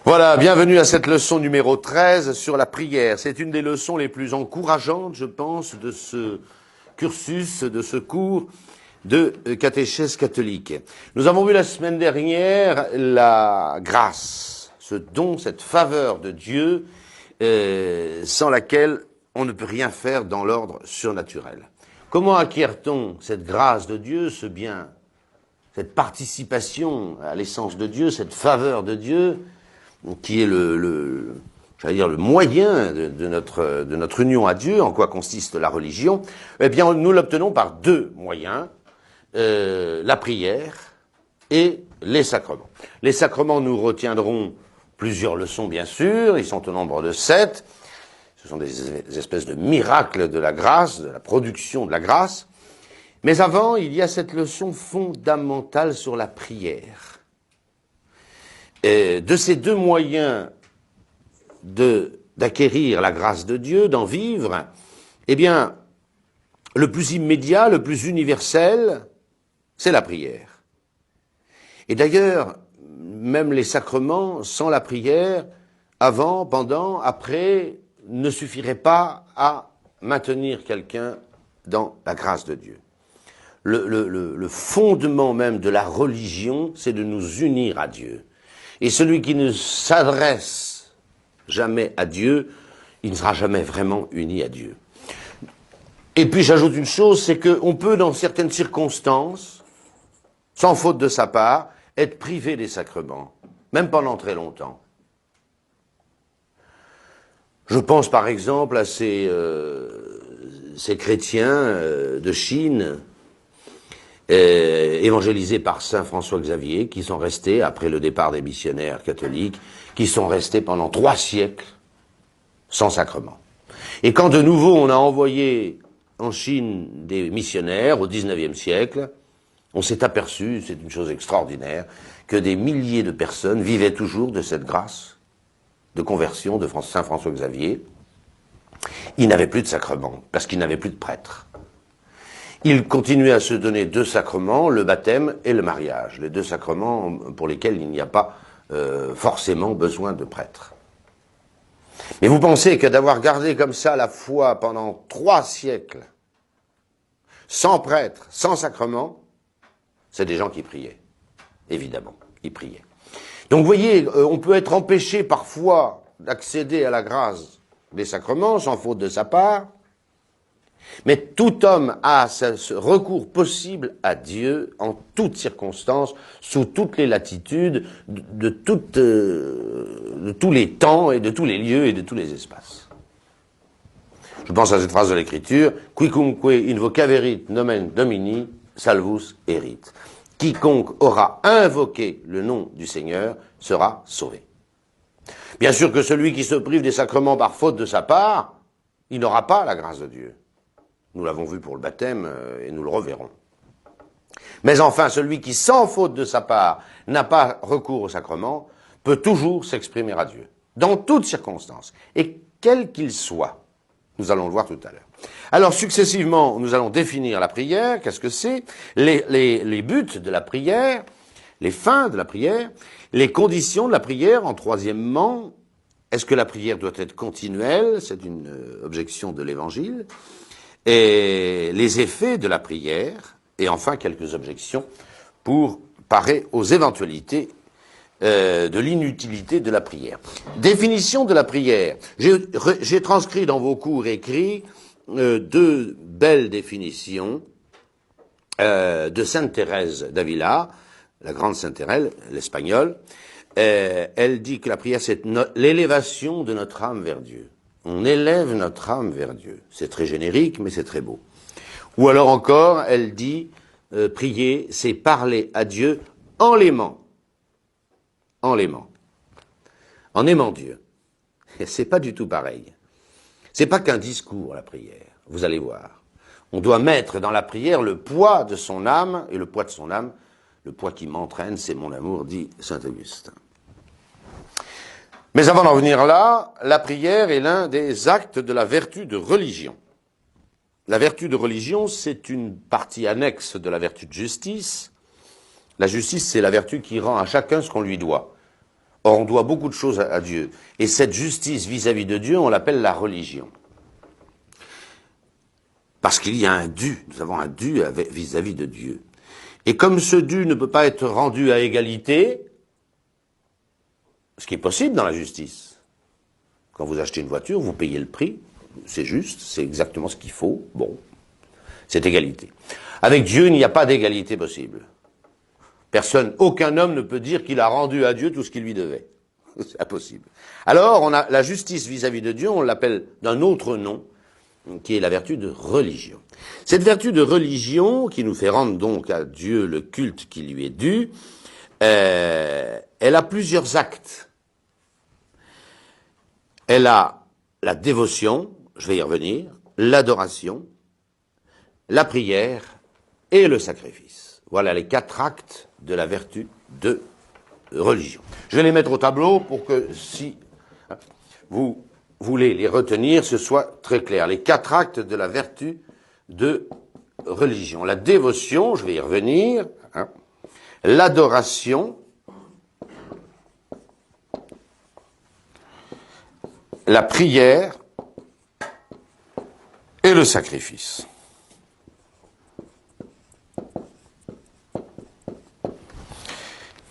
Voilà, bienvenue à cette leçon numéro 13 sur la prière. C'est une des leçons les plus encourageantes, je pense, de ce cursus, de ce cours de catéchèse catholique. Nous avons vu la semaine dernière la grâce, ce don, cette faveur de Dieu, sans laquelle on ne peut rien faire dans l'ordre surnaturel. Comment acquiert-on cette grâce de Dieu, ce bien, cette participation à l'essence de Dieu, cette faveur de Dieu, qui est le moyen de notre union à Dieu, en quoi consiste la religion? Eh bien, nous l'obtenons par deux moyens, la prière et les sacrements. Les sacrements, nous retiendrons plusieurs leçons, bien sûr, ils sont au nombre de 7. Ce sont des espèces de miracles de la grâce, de la production de la grâce. Mais avant, il y a cette leçon fondamentale sur la prière. De ces deux moyens d'acquérir la grâce de Dieu, d'en vivre, eh bien, le plus immédiat, le plus universel, c'est la prière. Et d'ailleurs, même les sacrements, sans la prière, avant, pendant, après, ne suffiraient pas à maintenir quelqu'un dans la grâce de Dieu. Le fondement même de la religion, c'est de nous unir à Dieu. Et celui qui ne s'adresse jamais à Dieu, il ne sera jamais vraiment uni à Dieu. Et puis j'ajoute une chose, c'est qu'on peut, dans certaines circonstances, sans faute de sa part, être privé des sacrements, même pendant très longtemps. Je pense par exemple à ces chrétiens de Chine, évangélisés par saint François Xavier, qui sont restés, après le départ des missionnaires catholiques, qui sont restés pendant 3 siècles sans sacrement. Et quand de nouveau on a envoyé en Chine des missionnaires au XIXe siècle, on s'est aperçu, c'est une chose extraordinaire, que des milliers de personnes vivaient toujours de cette grâce de conversion de saint François Xavier. Ils n'avaient plus de sacrement, parce qu'ils n'avaient plus de prêtres. Il continuait à se donner 2 sacrements, le baptême et le mariage, les 2 sacrements pour lesquels il n'y a pas forcément besoin de prêtre. Mais vous pensez que d'avoir gardé comme ça la foi pendant 3 siècles, sans prêtre, sans sacrement, c'est des gens qui priaient, évidemment, qui priaient. Donc vous voyez, on peut être empêché parfois d'accéder à la grâce des sacrements, sans faute de sa part, mais tout homme a ce recours possible à Dieu en toutes circonstances, sous toutes les latitudes, de tous les temps et de tous les lieux et de tous les espaces. Je pense à cette phrase de l'Écriture, « Quicumque invocaverit nomen Domini, salvus erit ». Quiconque aura invoqué le nom du Seigneur sera sauvé. Bien sûr que celui qui se prive des sacrements par faute de sa part, il n'aura pas la grâce de Dieu. Nous l'avons vu pour le baptême et nous le reverrons. Mais enfin, celui qui, sans faute de sa part, n'a pas recours au sacrement, peut toujours s'exprimer à Dieu, dans toutes circonstances, et quel qu'il soit. Nous allons le voir tout à l'heure. Alors, successivement, nous allons définir la prière, qu'est-ce que c'est, les buts de la prière, les fins de la prière, les conditions de la prière, en troisièmement, est-ce que la prière doit être continuelle, c'est une objection de l'Évangile, et les effets de la prière, et enfin quelques objections pour parer aux éventualités de l'inutilité de la prière. Définition de la prière. J'ai transcrit dans vos cours écrits 2 belles définitions de Sainte Thérèse d'Avila, la grande Sainte Thérèse, l'espagnole. Elle dit que la prière, c'est l'élévation de notre âme vers Dieu. On élève notre âme vers Dieu. C'est très générique, mais c'est très beau. Ou alors encore, elle dit, prier, c'est parler à Dieu en l'aimant. En l'aimant. En aimant Dieu. Et c'est pas du tout pareil. C'est pas qu'un discours, la prière. Vous allez voir. On doit mettre dans la prière le poids de son âme, et le poids de son âme, le poids qui m'entraîne, c'est mon amour, dit saint Augustin. Mais avant d'en venir là, la prière est l'un des actes de la vertu de religion. La vertu de religion, c'est une partie annexe de la vertu de justice. La justice, c'est la vertu qui rend à chacun ce qu'on lui doit. Or, on doit beaucoup de choses à Dieu. Et cette justice vis-à-vis de Dieu, on l'appelle la religion. Parce qu'il y a un dû, nous avons un dû vis-à-vis de Dieu. Et comme ce dû ne peut pas être rendu à égalité, ce qui est possible dans la justice, quand vous achetez une voiture, vous payez le prix, c'est juste, c'est exactement ce qu'il faut, bon, c'est égalité. Avec Dieu, il n'y a pas d'égalité possible. Personne, aucun homme ne peut dire qu'il a rendu à Dieu tout ce qu'il lui devait. C'est impossible. Alors, on a la justice vis-à-vis de Dieu, on l'appelle d'un autre nom, qui est la vertu de religion. Cette vertu de religion, qui nous fait rendre donc à Dieu le culte qui lui est dû, elle a plusieurs actes. Elle a la dévotion, je vais y revenir, l'adoration, la prière et le sacrifice. Voilà les 4 actes de la vertu de religion. Je vais les mettre au tableau pour que si vous voulez les retenir, ce soit très clair. Les 4 actes de la vertu de religion. La dévotion, je vais y revenir, l'adoration, la prière et le sacrifice.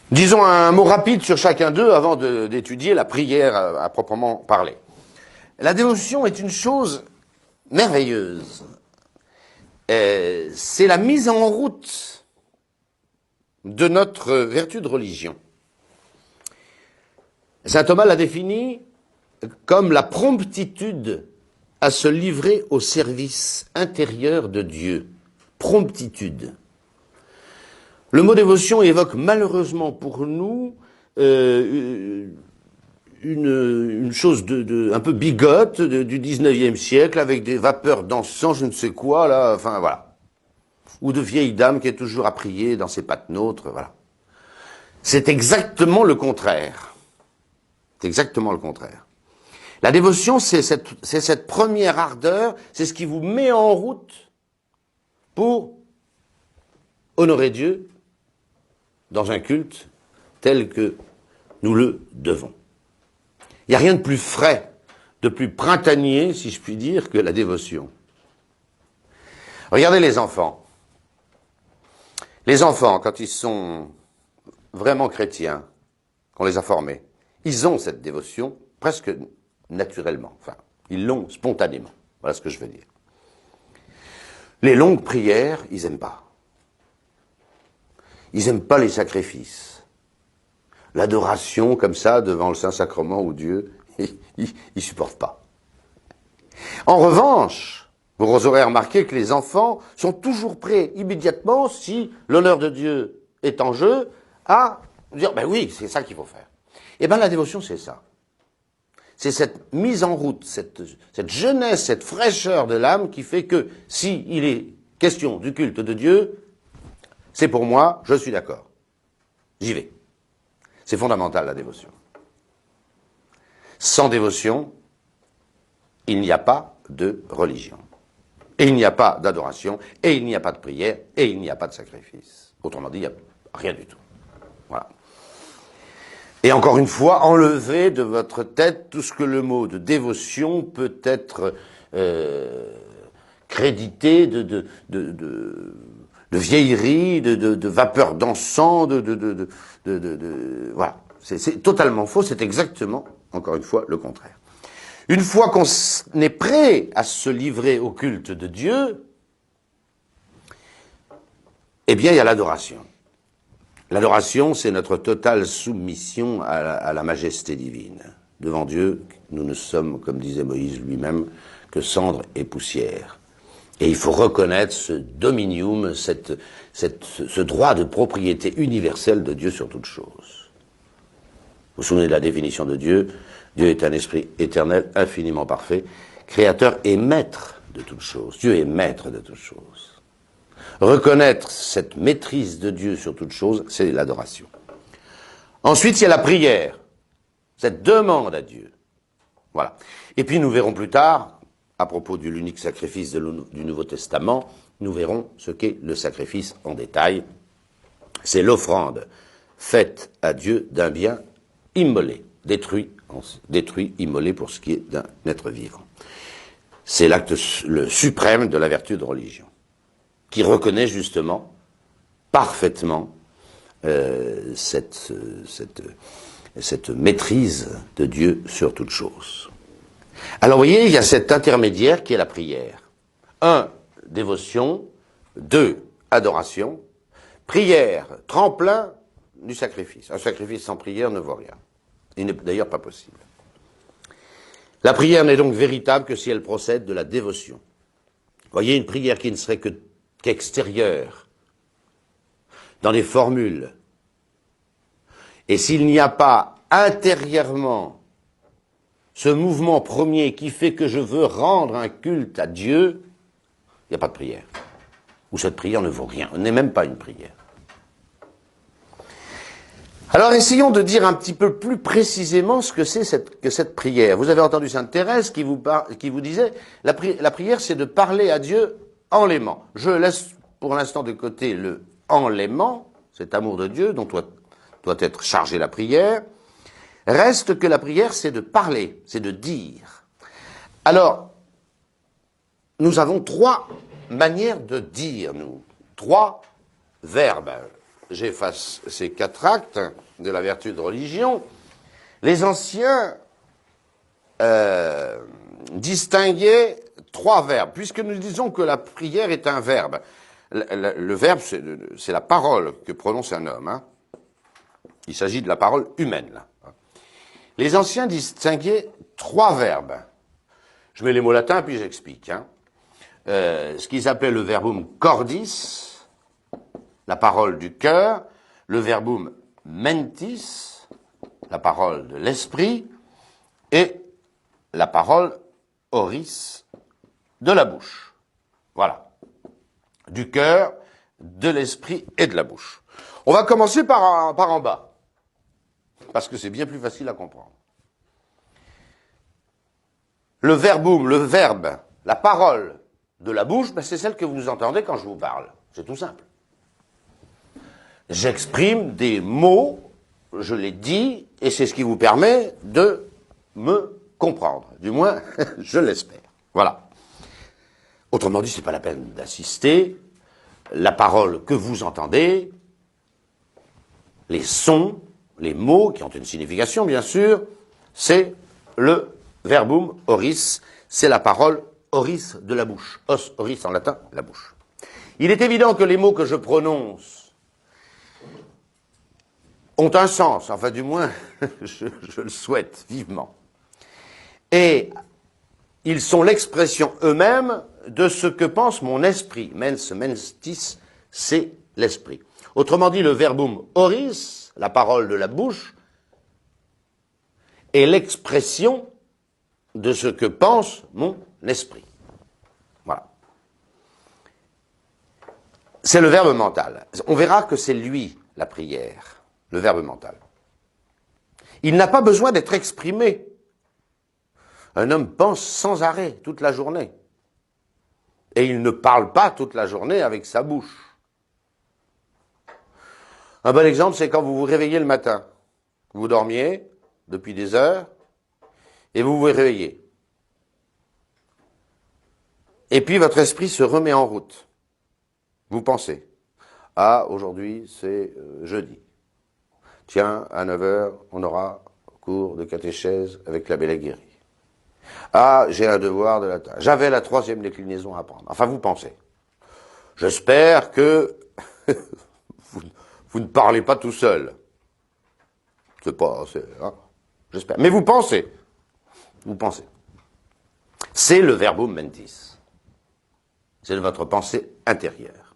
Disons un mot rapide sur chacun d'eux avant d'étudier la prière à proprement parler. La dévotion est une chose merveilleuse. C'est la mise en route de notre vertu de religion. Saint Thomas l'a définie comme la promptitude à se livrer au service intérieur de Dieu. Promptitude. Le mot dévotion évoque malheureusement pour nous une chose un peu bigote du 19e siècle avec des vapeurs d'encens, je ne sais quoi, là, enfin voilà. Ou de vieilles dames qui est toujours à prier dans ses patenôtres, voilà. C'est exactement le contraire. C'est exactement le contraire. La dévotion, c'est cette première ardeur, c'est ce qui vous met en route pour honorer Dieu dans un culte tel que nous le devons. Il n'y a rien de plus frais, de plus printanier, si je puis dire, que la dévotion. Regardez les enfants. Les enfants, quand ils sont vraiment chrétiens, qu'on les a formés, ils ont cette dévotion presque naturellement. Enfin, ils l'ont spontanément. Voilà ce que je veux dire. Les longues prières, ils n'aiment pas. Ils n'aiment pas les sacrifices. L'adoration, comme ça, devant le Saint-Sacrement ou Dieu, ils ne supportent pas. En revanche, vous aurez remarqué que les enfants sont toujours prêts, immédiatement, si l'honneur de Dieu est en jeu, à dire, ben oui, c'est ça qu'il faut faire. Eh bien, la dévotion, c'est ça. C'est cette mise en route, cette jeunesse, cette fraîcheur de l'âme qui fait que, si il est question du culte de Dieu, c'est pour moi, je suis d'accord. J'y vais. C'est fondamental, la dévotion. Sans dévotion, il n'y a pas de religion. Et il n'y a pas d'adoration, et il n'y a pas de prière, et il n'y a pas de sacrifice. Autrement dit, il n'y a rien du tout. Voilà. Et encore une fois, enlevez de votre tête tout ce que le mot de dévotion peut être crédité de vieillerie, de vapeur d'encens, voilà. C'est totalement faux, c'est exactement, encore une fois, le contraire. Une fois qu'on est prêt à se livrer au culte de Dieu, eh bien, il y a l'adoration. L'adoration, c'est notre totale soumission à la majesté divine. Devant Dieu, nous ne sommes, comme disait Moïse lui-même, que cendre et poussière. Et il faut reconnaître ce dominium, ce droit de propriété universelle de Dieu sur toute chose. Vous vous souvenez de la définition de Dieu? Dieu est un esprit éternel, infiniment parfait, créateur et maître de toutes choses. Dieu est maître de toutes choses. Reconnaître cette maîtrise de Dieu sur toute chose, c'est l'adoration. Ensuite, il y a la prière, cette demande à Dieu. Voilà. Et puis nous verrons plus tard, à propos de l'unique sacrifice du Nouveau Testament, nous verrons ce qu'est le sacrifice en détail. C'est l'offrande faite à Dieu d'un bien immolé, détruit, immolé pour ce qui est d'un être vivant. C'est l'acte le suprême de la vertu de religion, qui reconnaît justement parfaitement cette maîtrise de Dieu sur toute chose. Alors vous voyez, il y a cet intermédiaire qui est la prière. 1, dévotion. 2, adoration. Prière, tremplin du sacrifice. Un sacrifice sans prière ne vaut rien. Il n'est d'ailleurs pas possible. La prière n'est donc véritable que si elle procède de la dévotion. Vous voyez, une prière qui ne serait qu'extérieure, dans des formules, et s'il n'y a pas intérieurement ce mouvement premier qui fait que je veux rendre un culte à Dieu, il n'y a pas de prière. Ou cette prière ne vaut rien, n'est même pas une prière. Alors essayons de dire un petit peu plus précisément ce que c'est que cette prière. Vous avez entendu Sainte Thérèse qui vous disait la prière c'est de parler à Dieu en l'aimant. Je laisse pour l'instant de côté le en l'aimant, cet amour de Dieu dont doit être chargée la prière. Reste que la prière c'est de parler, c'est de dire. Alors, nous avons 3 manières de dire, nous. 3 verbes. J'efface ces 4 actes de la vertu de religion. Les anciens distinguaient 3 verbes, puisque nous disons que la prière est un verbe. Le verbe, c'est la parole que prononce un homme. Hein. Il s'agit de la parole humaine. Là. Les anciens distinguaient 3 verbes. Je mets les mots latins, puis j'explique. Hein. Ce qu'ils appelaient le verbum cordis, la parole du cœur, le verbum mentis, la parole de l'esprit, et la parole oris, de la bouche. Voilà. Du cœur, de l'esprit et de la bouche. On va commencer par en bas, parce que c'est bien plus facile à comprendre. Le verbum, le verbe, la parole de la bouche, ben c'est celle que vous entendez quand je vous parle. C'est tout simple. J'exprime des mots, je les dis, et c'est ce qui vous permet de me comprendre. Du moins, je l'espère. Voilà. Autrement dit, c'est pas la peine d'assister. La parole que vous entendez, les sons, les mots qui ont une signification, bien sûr, c'est le verbum oris, c'est la parole oris de la bouche. Os, oris en latin, la bouche. Il est évident que les mots que je prononce ont un sens, enfin du moins, je le souhaite vivement. Et ils sont l'expression eux-mêmes de ce que pense mon esprit. Mens, menstis, c'est l'esprit. Autrement dit, le verbum oris, la parole de la bouche, est l'expression de ce que pense mon esprit. Voilà. C'est le verbe mental. On verra que c'est lui, la prière. Le verbe mental. Il n'a pas besoin d'être exprimé. Un homme pense sans arrêt toute la journée. Et il ne parle pas toute la journée avec sa bouche. Un bon exemple, c'est quand vous vous réveillez le matin. Vous dormiez depuis des heures et vous vous réveillez. Et puis votre esprit se remet en route. Vous pensez, ah, aujourd'hui c'est jeudi. Tiens, à 9h, on aura cours de catéchèse avec l'abbé Laguérie. Ah, j'ai un devoir de latin. J'avais la 3e déclinaison à apprendre. Enfin, vous pensez. J'espère que vous ne parlez pas tout seul. C'est pas... Hein, j'espère. Mais vous pensez. Vous pensez. C'est le verbum mentis. C'est votre pensée intérieure.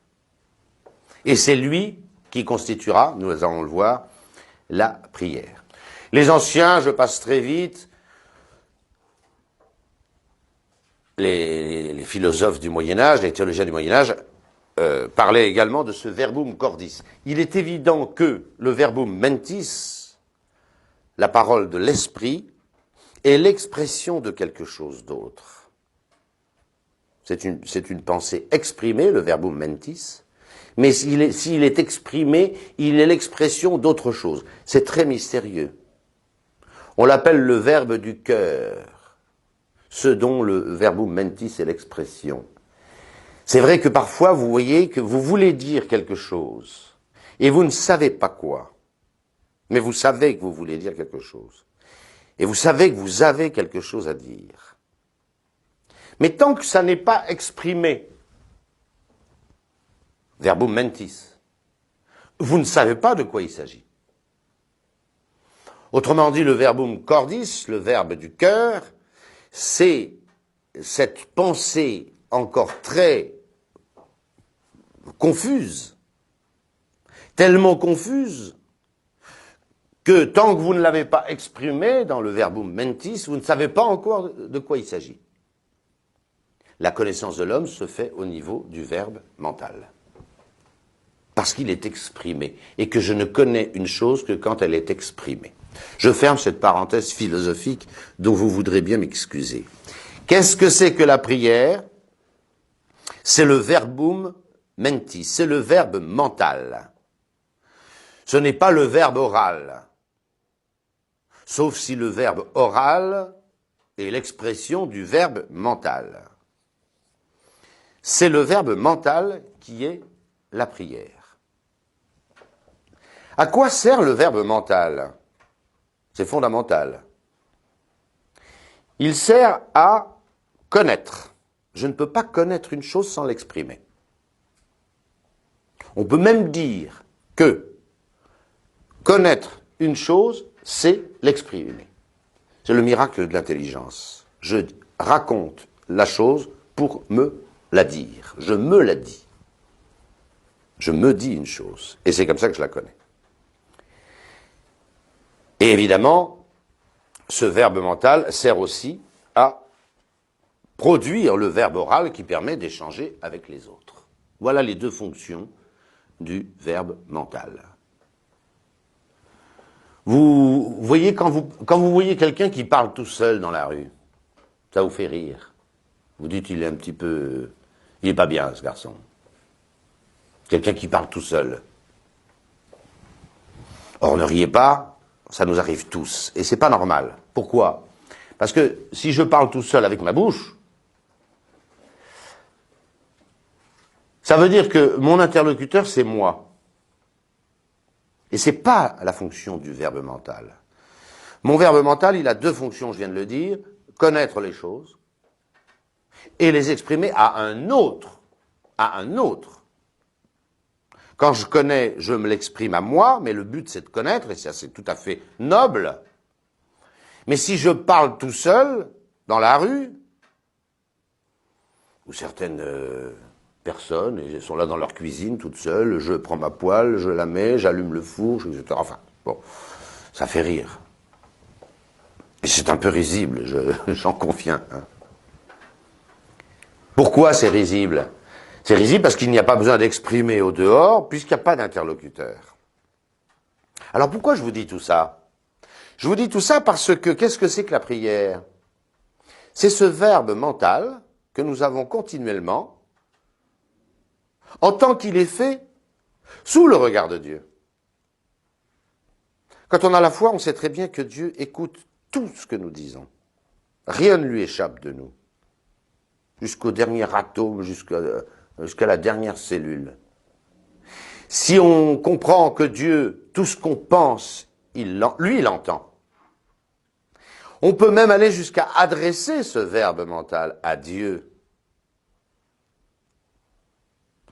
Et c'est lui qui constituera, nous allons le voir, la prière. Les anciens, je passe très vite, les philosophes du Moyen-Âge, les théologiens du Moyen-Âge, parlaient également de ce verbum cordis. Il est évident que le verbum mentis, la parole de l'esprit, est l'expression de quelque chose d'autre. C'est une pensée exprimée, le verbum mentis, mais s'il est exprimé, il est l'expression d'autre chose. C'est très mystérieux. On l'appelle le verbe du cœur, ce dont le verbum mentis est l'expression. C'est vrai que parfois vous voyez que vous voulez dire quelque chose et vous ne savez pas quoi. Mais vous savez que vous voulez dire quelque chose. Et vous savez que vous avez quelque chose à dire. Mais tant que ça n'est pas exprimé, verbum mentis, vous ne savez pas de quoi il s'agit. Autrement dit, le verbum cordis, le verbe du cœur, c'est cette pensée encore très confuse, tellement confuse, que tant que vous ne l'avez pas exprimé dans le verbum mentis, vous ne savez pas encore de quoi il s'agit. La connaissance de l'homme se fait au niveau du verbe mental. Parce qu'il est exprimé, et que je ne connais une chose que quand elle est exprimée. Je ferme cette parenthèse philosophique dont vous voudrez bien m'excuser. Qu'est-ce que c'est que la prière? C'est le verbum mentis, c'est le verbe mental. Ce n'est pas le verbe oral. Sauf si le verbe oral est l'expression du verbe mental. C'est le verbe mental qui est la prière. À quoi sert le verbe mental? C'est fondamental. Il sert à connaître. Je ne peux pas connaître une chose sans l'exprimer. On peut même dire que connaître une chose, c'est l'exprimer. C'est le miracle de l'intelligence. Je raconte la chose pour me la dire. Je me la dis. Je me dis une chose. Et c'est comme ça que je la connais. Et évidemment, ce verbe mental sert aussi à produire le verbe oral qui permet d'échanger avec les autres. Voilà les deux fonctions du verbe mental. Vous voyez, quand vous voyez quelqu'un qui parle tout seul dans la rue, ça vous fait rire. Vous dites, il est un petit peu... Il est pas bien, ce garçon. Quelqu'un qui parle tout seul. Or, ne riez pas, ça nous arrive tous. Et c'est pas normal. Pourquoi? Parce que si je parle tout seul avec ma bouche, ça veut dire que mon interlocuteur, c'est moi. Et c'est pas la fonction du verbe mental. Mon verbe mental, il a deux fonctions, je viens de le dire, connaître les choses et les exprimer à un autre. À un autre. Quand je connais, je me l'exprime à moi, mais le but c'est de connaître, et ça c'est tout à fait noble. Mais si je parle tout seul, dans la rue, où certaines personnes, et elles sont là dans leur cuisine, toutes seules, je prends ma poêle, je la mets, j'allume le four, etc. Enfin, bon, ça fait rire. Et c'est un peu risible, j'en conviens. Hein. Pourquoi c'est risible? C'est risible parce qu'il n'y a pas besoin d'exprimer au dehors, puisqu'il n'y a pas d'interlocuteur. Alors pourquoi je vous dis tout ça? Je vous dis tout ça parce que, qu'est-ce que c'est que la prière? C'est ce verbe mental que nous avons continuellement, en tant qu'il est fait sous le regard de Dieu. Quand on a la foi, on sait très bien que Dieu écoute tout ce que nous disons. Rien ne lui échappe de nous. Jusqu'au dernier atome, jusqu'à la dernière cellule. Si on comprend que Dieu, tout ce qu'on pense, lui, il entend. On peut même aller jusqu'à adresser ce verbe mental à Dieu.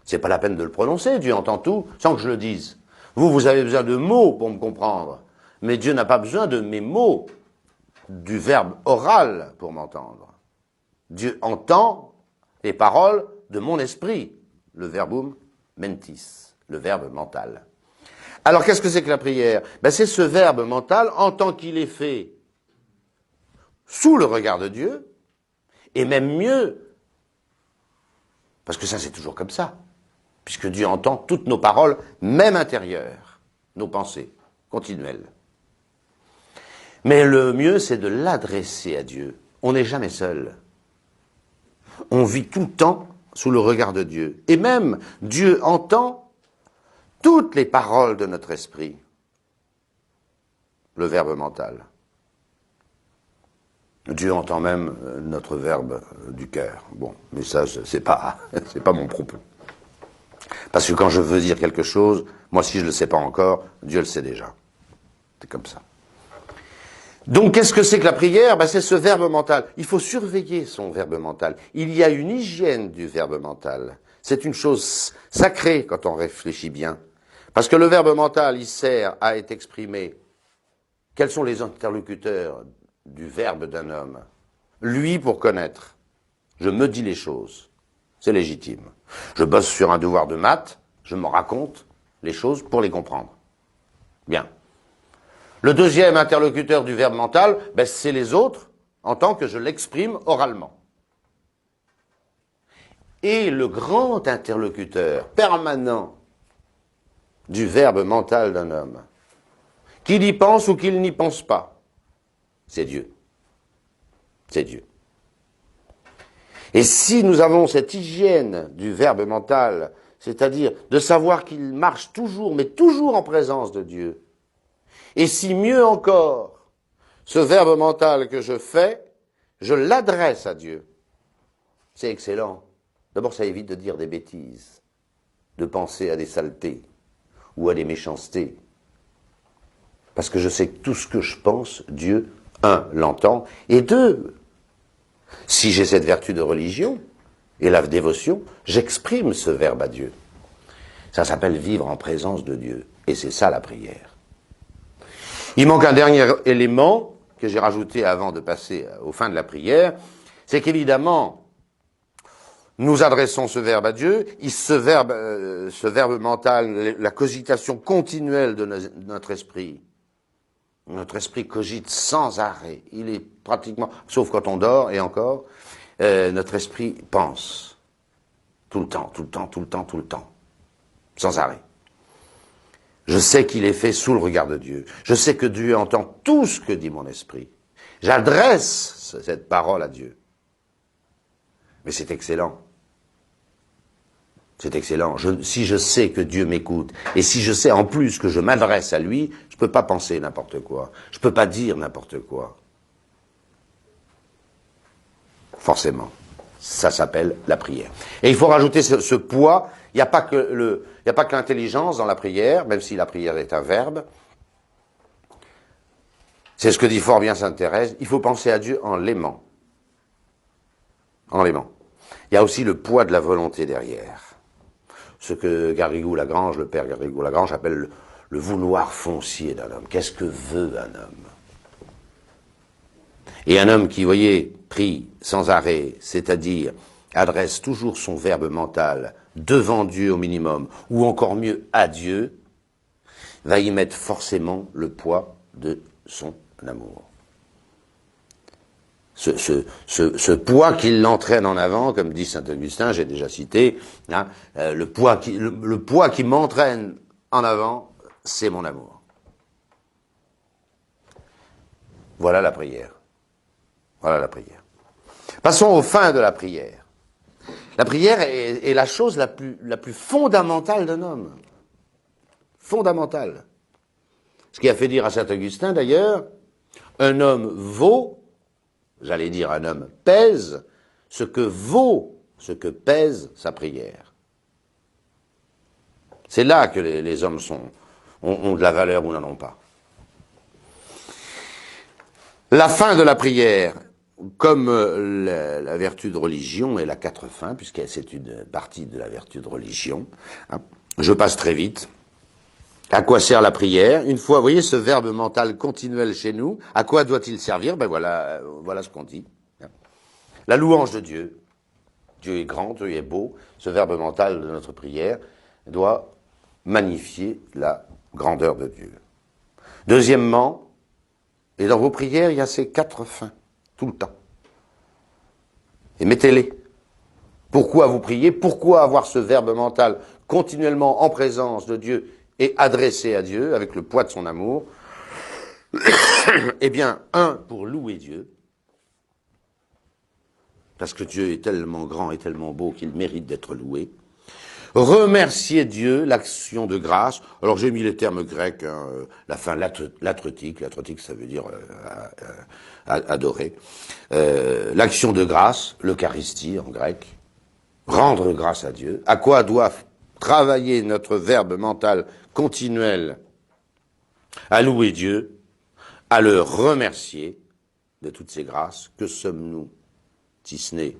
C'est pas la peine de le prononcer, Dieu entend tout, sans que je le dise. Vous avez besoin de mots pour me comprendre. Mais Dieu n'a pas besoin de mes mots, du verbe oral pour m'entendre. Dieu entend les paroles de mon esprit, le verbum mentis, le verbe mental. Alors qu'est-ce que c'est que la prière? C'est ce verbe mental en tant qu'il est fait sous le regard de Dieu, et même mieux, parce que ça c'est toujours comme ça, puisque Dieu entend toutes nos paroles, même intérieures, nos pensées, continuelles. Mais le mieux, c'est de l'adresser à Dieu. On n'est jamais seul. On vit tout le temps sous le regard de Dieu. Et même, Dieu entend toutes les paroles de notre esprit. Le verbe mental. Dieu entend même notre verbe du cœur. Bon, mais ça, c'est pas mon propos. Parce que quand je veux dire quelque chose, moi, si je le sais pas encore, Dieu le sait déjà. C'est comme ça. Donc, qu'est-ce que c'est que la prière? C'est ce verbe mental. Il faut surveiller son verbe mental. Il y a une hygiène du verbe mental. C'est une chose sacrée quand on réfléchit bien. Parce que le verbe mental, il sert à être exprimé. Quels sont les interlocuteurs du verbe d'un homme? Lui pour connaître. Je me dis les choses. C'est légitime. Je bosse sur un devoir de maths, je me raconte les choses pour les comprendre. Bien. Le deuxième interlocuteur du verbe mental, c'est les autres, en tant que je l'exprime oralement. Et le grand interlocuteur permanent du verbe mental d'un homme, qu'il y pense ou qu'il n'y pense pas, c'est Dieu. C'est Dieu. Et si nous avons cette hygiène du verbe mental, c'est-à-dire de savoir qu'il marche toujours, mais toujours en présence de Dieu, et si mieux encore, ce verbe mental que je fais, je l'adresse à Dieu, c'est excellent. D'abord, ça évite de dire des bêtises, de penser à des saletés ou à des méchancetés. Parce que je sais que tout ce que je pense, Dieu, un, l'entend, et deux, si j'ai cette vertu de religion et la dévotion, j'exprime ce verbe à Dieu. Ça s'appelle vivre en présence de Dieu. Et c'est ça la prière. Il manque un dernier élément que j'ai rajouté avant de passer aux fins de la prière, c'est qu'évidemment, nous adressons ce verbe à Dieu, ce verbe mental, la cogitation continuelle de notre esprit. Notre esprit cogite sans arrêt. Il est pratiquement, sauf quand on dort, et encore, notre esprit pense. Tout le temps, tout le temps, tout le temps, tout le temps. Sans arrêt. Je sais qu'il est fait sous le regard de Dieu. Je sais que Dieu entend tout ce que dit mon esprit. J'adresse cette parole à Dieu. Mais c'est excellent. C'est excellent. Si je sais que Dieu m'écoute, et si je sais en plus que je m'adresse à lui, je ne peux pas penser n'importe quoi. Je ne peux pas dire n'importe quoi. Forcément. Ça s'appelle la prière. Et il faut rajouter ce poids. Il n'y a pas que l'intelligence dans la prière, même si la prière est un verbe. C'est ce que dit fort bien sainte Thérèse. Il faut penser à Dieu en l'aimant. En l'aimant. Il y a aussi le poids de la volonté derrière. Ce que Garrigou-Lagrange, le père Garrigou-Lagrange, appelle le vouloir foncier d'un homme. Qu'est-ce que veut un homme? Et un homme qui, voyez, prie sans arrêt, c'est-à-dire adresse toujours son verbe mental devant Dieu au minimum, ou encore mieux à Dieu, va y mettre forcément le poids de son amour. Ce poids qui l'entraîne en avant, comme dit saint Augustin, j'ai déjà cité, hein, le poids qui m'entraîne en avant, c'est mon amour. Voilà la prière. Voilà la prière. Passons aux fins de la prière. La prière est la chose la plus fondamentale d'un homme. Fondamentale. Ce qui a fait dire à saint Augustin, d'ailleurs, un homme vaut, j'allais dire un homme pèse, ce que pèse sa prière. C'est là que les hommes ont de la valeur ou n'en ont pas. La fin de la prière, comme la vertu de religion, elle a 4 fins, puisque c'est une partie de la vertu de religion. Hein. Je passe très vite. À quoi sert la prière? Une fois, vous voyez ce verbe mental continuel chez nous, à quoi doit-il servir? Voilà ce qu'on dit. La louange de Dieu. Dieu est grand, Dieu est beau. Ce verbe mental de notre prière doit magnifier la grandeur de Dieu. Deuxièmement, et dans vos prières, il y a ces 4 fins, tout le temps. Et mettez-les. Pourquoi vous priez? Pourquoi avoir ce verbe mental continuellement en présence de Dieu et adressé à Dieu avec le poids de son amour? Eh bien, pour louer Dieu, parce que Dieu est tellement grand et tellement beau qu'il mérite d'être loué. Remercier Dieu, l'action de grâce. Alors j'ai mis les termes grecs, la fin latretique. Latretique, ça veut dire adorer. L'action de grâce, l'Eucharistie en grec. Rendre grâce à Dieu. À quoi doit travailler notre verbe mental continuel? À louer Dieu, à le remercier de toutes ses grâces. Que sommes-nous, si ce n'est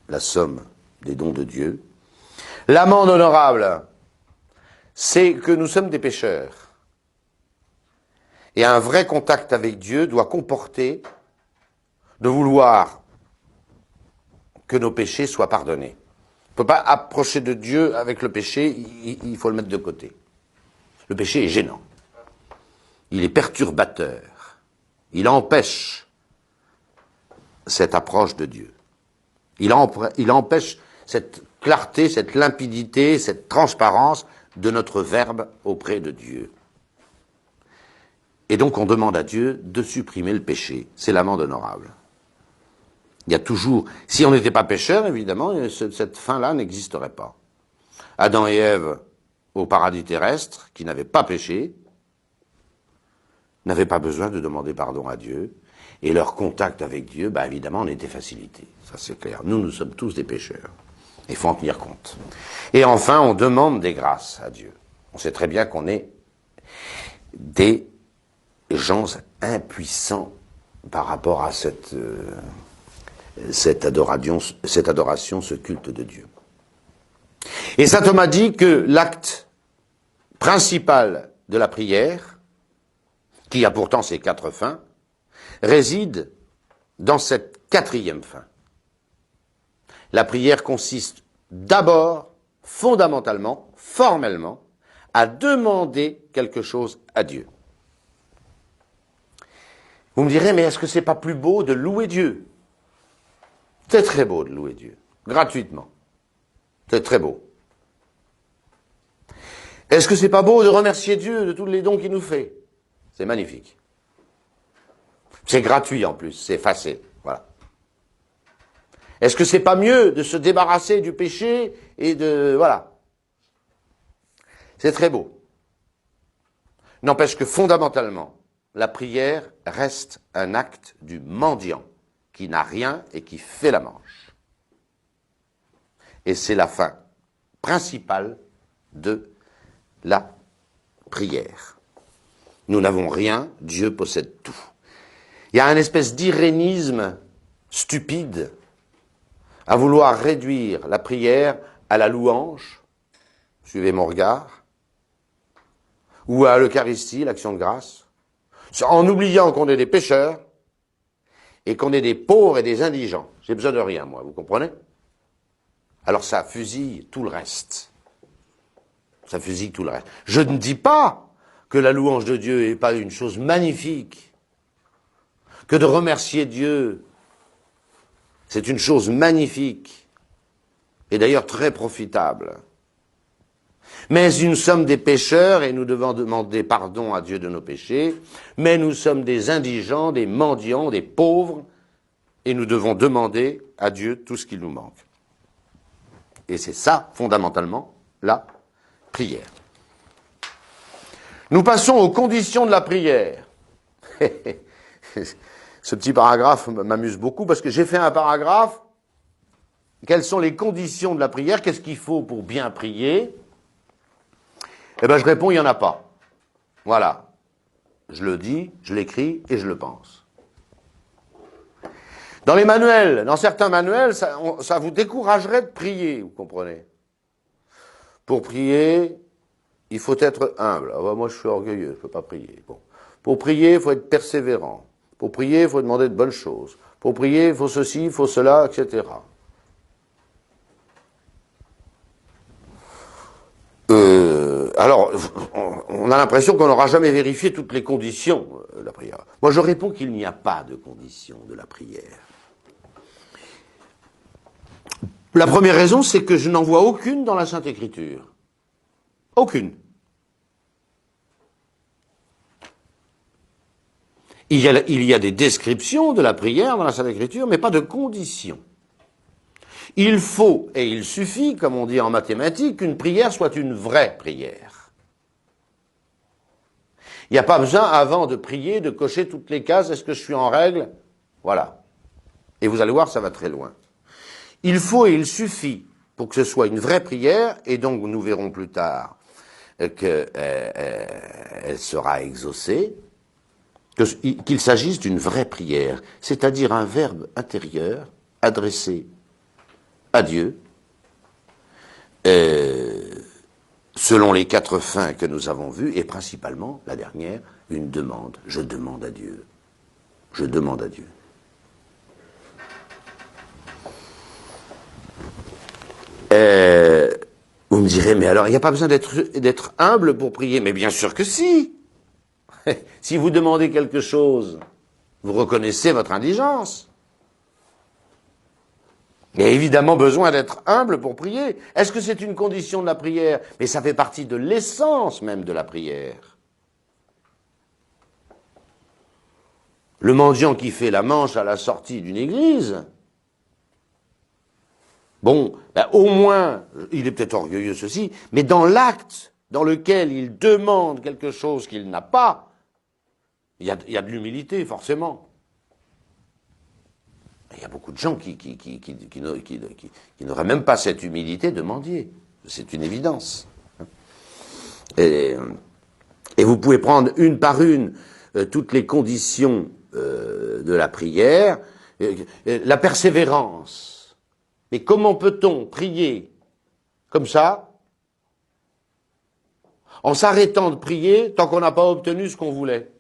la somme des dons de Dieu? L'amende honorable, c'est que nous sommes des pécheurs. Et un vrai contact avec Dieu doit comporter de vouloir que nos péchés soient pardonnés. On ne peut pas approcher de Dieu avec le péché, il faut le mettre de côté. Le péché est gênant. Il est perturbateur. Il empêche cette approche de Dieu. Il empêche cette clarté, cette limpidité, cette transparence de notre verbe auprès de Dieu. Et donc on demande à Dieu de supprimer le péché. C'est l'amende honorable. Il y a toujours... Si on n'était pas pécheur, évidemment, cette fin-là n'existerait pas. Adam et Ève, au paradis terrestre, qui n'avaient pas péché, n'avaient pas besoin de demander pardon à Dieu. Et leur contact avec Dieu, évidemment, en était facilité. Ça, c'est clair. Nous sommes tous des pécheurs. Il faut en tenir compte. Et enfin, on demande des grâces à Dieu. On sait très bien qu'on est des gens impuissants par rapport à cette adoration, ce culte de Dieu. Et saint Thomas dit que l'acte principal de la prière, qui a pourtant ses 4 fins, réside dans cette 4e fin. La prière consiste d'abord, fondamentalement, formellement, à demander quelque chose à Dieu. Vous me direz, mais est-ce que c'est pas plus beau de louer Dieu? C'est très beau de louer Dieu, gratuitement. C'est très beau. Est-ce que c'est pas beau de remercier Dieu de tous les dons qu'il nous fait? C'est magnifique. C'est gratuit en plus, c'est facile. Voilà. Est-ce que c'est pas mieux de se débarrasser du péché et de... Voilà. C'est très beau. N'empêche que fondamentalement, la prière reste un acte du mendiant qui n'a rien et qui fait la manche. Et c'est la fin principale de la prière. Nous n'avons rien, Dieu possède tout. Il y a une espèce d'irénisme stupide à vouloir réduire la prière à la louange, suivez mon regard, ou à l'Eucharistie, l'action de grâce, en oubliant qu'on est des pécheurs et qu'on est des pauvres et des indigents. J'ai besoin de rien, moi, vous comprenez? Alors ça fusille tout le reste. Ça fusille tout le reste. Je ne dis pas que la louange de Dieu n'est pas une chose magnifique, que de remercier Dieu, c'est une chose magnifique, et d'ailleurs très profitable. Mais nous sommes des pécheurs et nous devons demander pardon à Dieu de nos péchés, mais nous sommes des indigents, des mendiants, des pauvres, et nous devons demander à Dieu tout ce qu'il nous manque. Et c'est ça, fondamentalement, la prière. Nous passons aux conditions de la prière. Ce petit paragraphe m'amuse beaucoup parce que j'ai fait un paragraphe. Quelles sont les conditions de la prière? Qu'est-ce qu'il faut pour bien prier? Eh bien, je réponds, il n'y en a pas. Voilà. Je le dis, je l'écris et je le pense. Dans les manuels, dans certains manuels, ça vous découragerait de prier, vous comprenez? Pour prier, il faut être humble. Ah, moi, je suis orgueilleux, je ne peux pas prier. Bon. Pour prier, il faut être persévérant. Pour prier, il faut demander de bonnes choses. Pour prier, il faut ceci, il faut cela, etc. Alors, on a l'impression qu'on n'aura jamais vérifié toutes les conditions de la prière. Moi, je réponds qu'il n'y a pas de conditions de la prière. La première raison, c'est que je n'en vois aucune dans la Sainte Écriture. Aucune. Il y a des descriptions de la prière dans la Sainte Écriture, mais pas de conditions. Il faut et il suffit, comme on dit en mathématiques, qu'une prière soit une vraie prière. Il n'y a pas besoin, avant de prier, de cocher toutes les cases. Est-ce que je suis en règle? Voilà. Et vous allez voir, ça va très loin. Il faut et il suffit pour que ce soit une vraie prière, et donc nous verrons plus tard qu'elle sera exaucée, qu'il s'agisse d'une vraie prière, c'est-à-dire un verbe intérieur adressé à Dieu, selon les 4 fins que nous avons vues, et principalement, la dernière, une demande. Je demande à Dieu. Je demande à Dieu. Vous me direz, mais alors, il n'y a pas besoin d'être humble pour prier. Mais bien sûr que si. Si vous demandez quelque chose, vous reconnaissez votre indigence. Il y a évidemment besoin d'être humble pour prier. Est-ce que c'est une condition de la prière? Mais ça fait partie de l'essence même de la prière. Le mendiant qui fait la manche à la sortie d'une église, bon, ben, au moins, il est peut-être orgueilleux ceci, mais dans l'acte dans lequel il demande quelque chose qu'il n'a pas, il y a de l'humilité, forcément. Il y a beaucoup de gens qui n'auraient même pas cette humilité de mendier. C'est une évidence. Et vous pouvez prendre une par une toutes les conditions de la prière. La persévérance. Mais comment peut-on prier comme ça, en s'arrêtant de prier tant qu'on n'a pas obtenu ce qu'on voulait?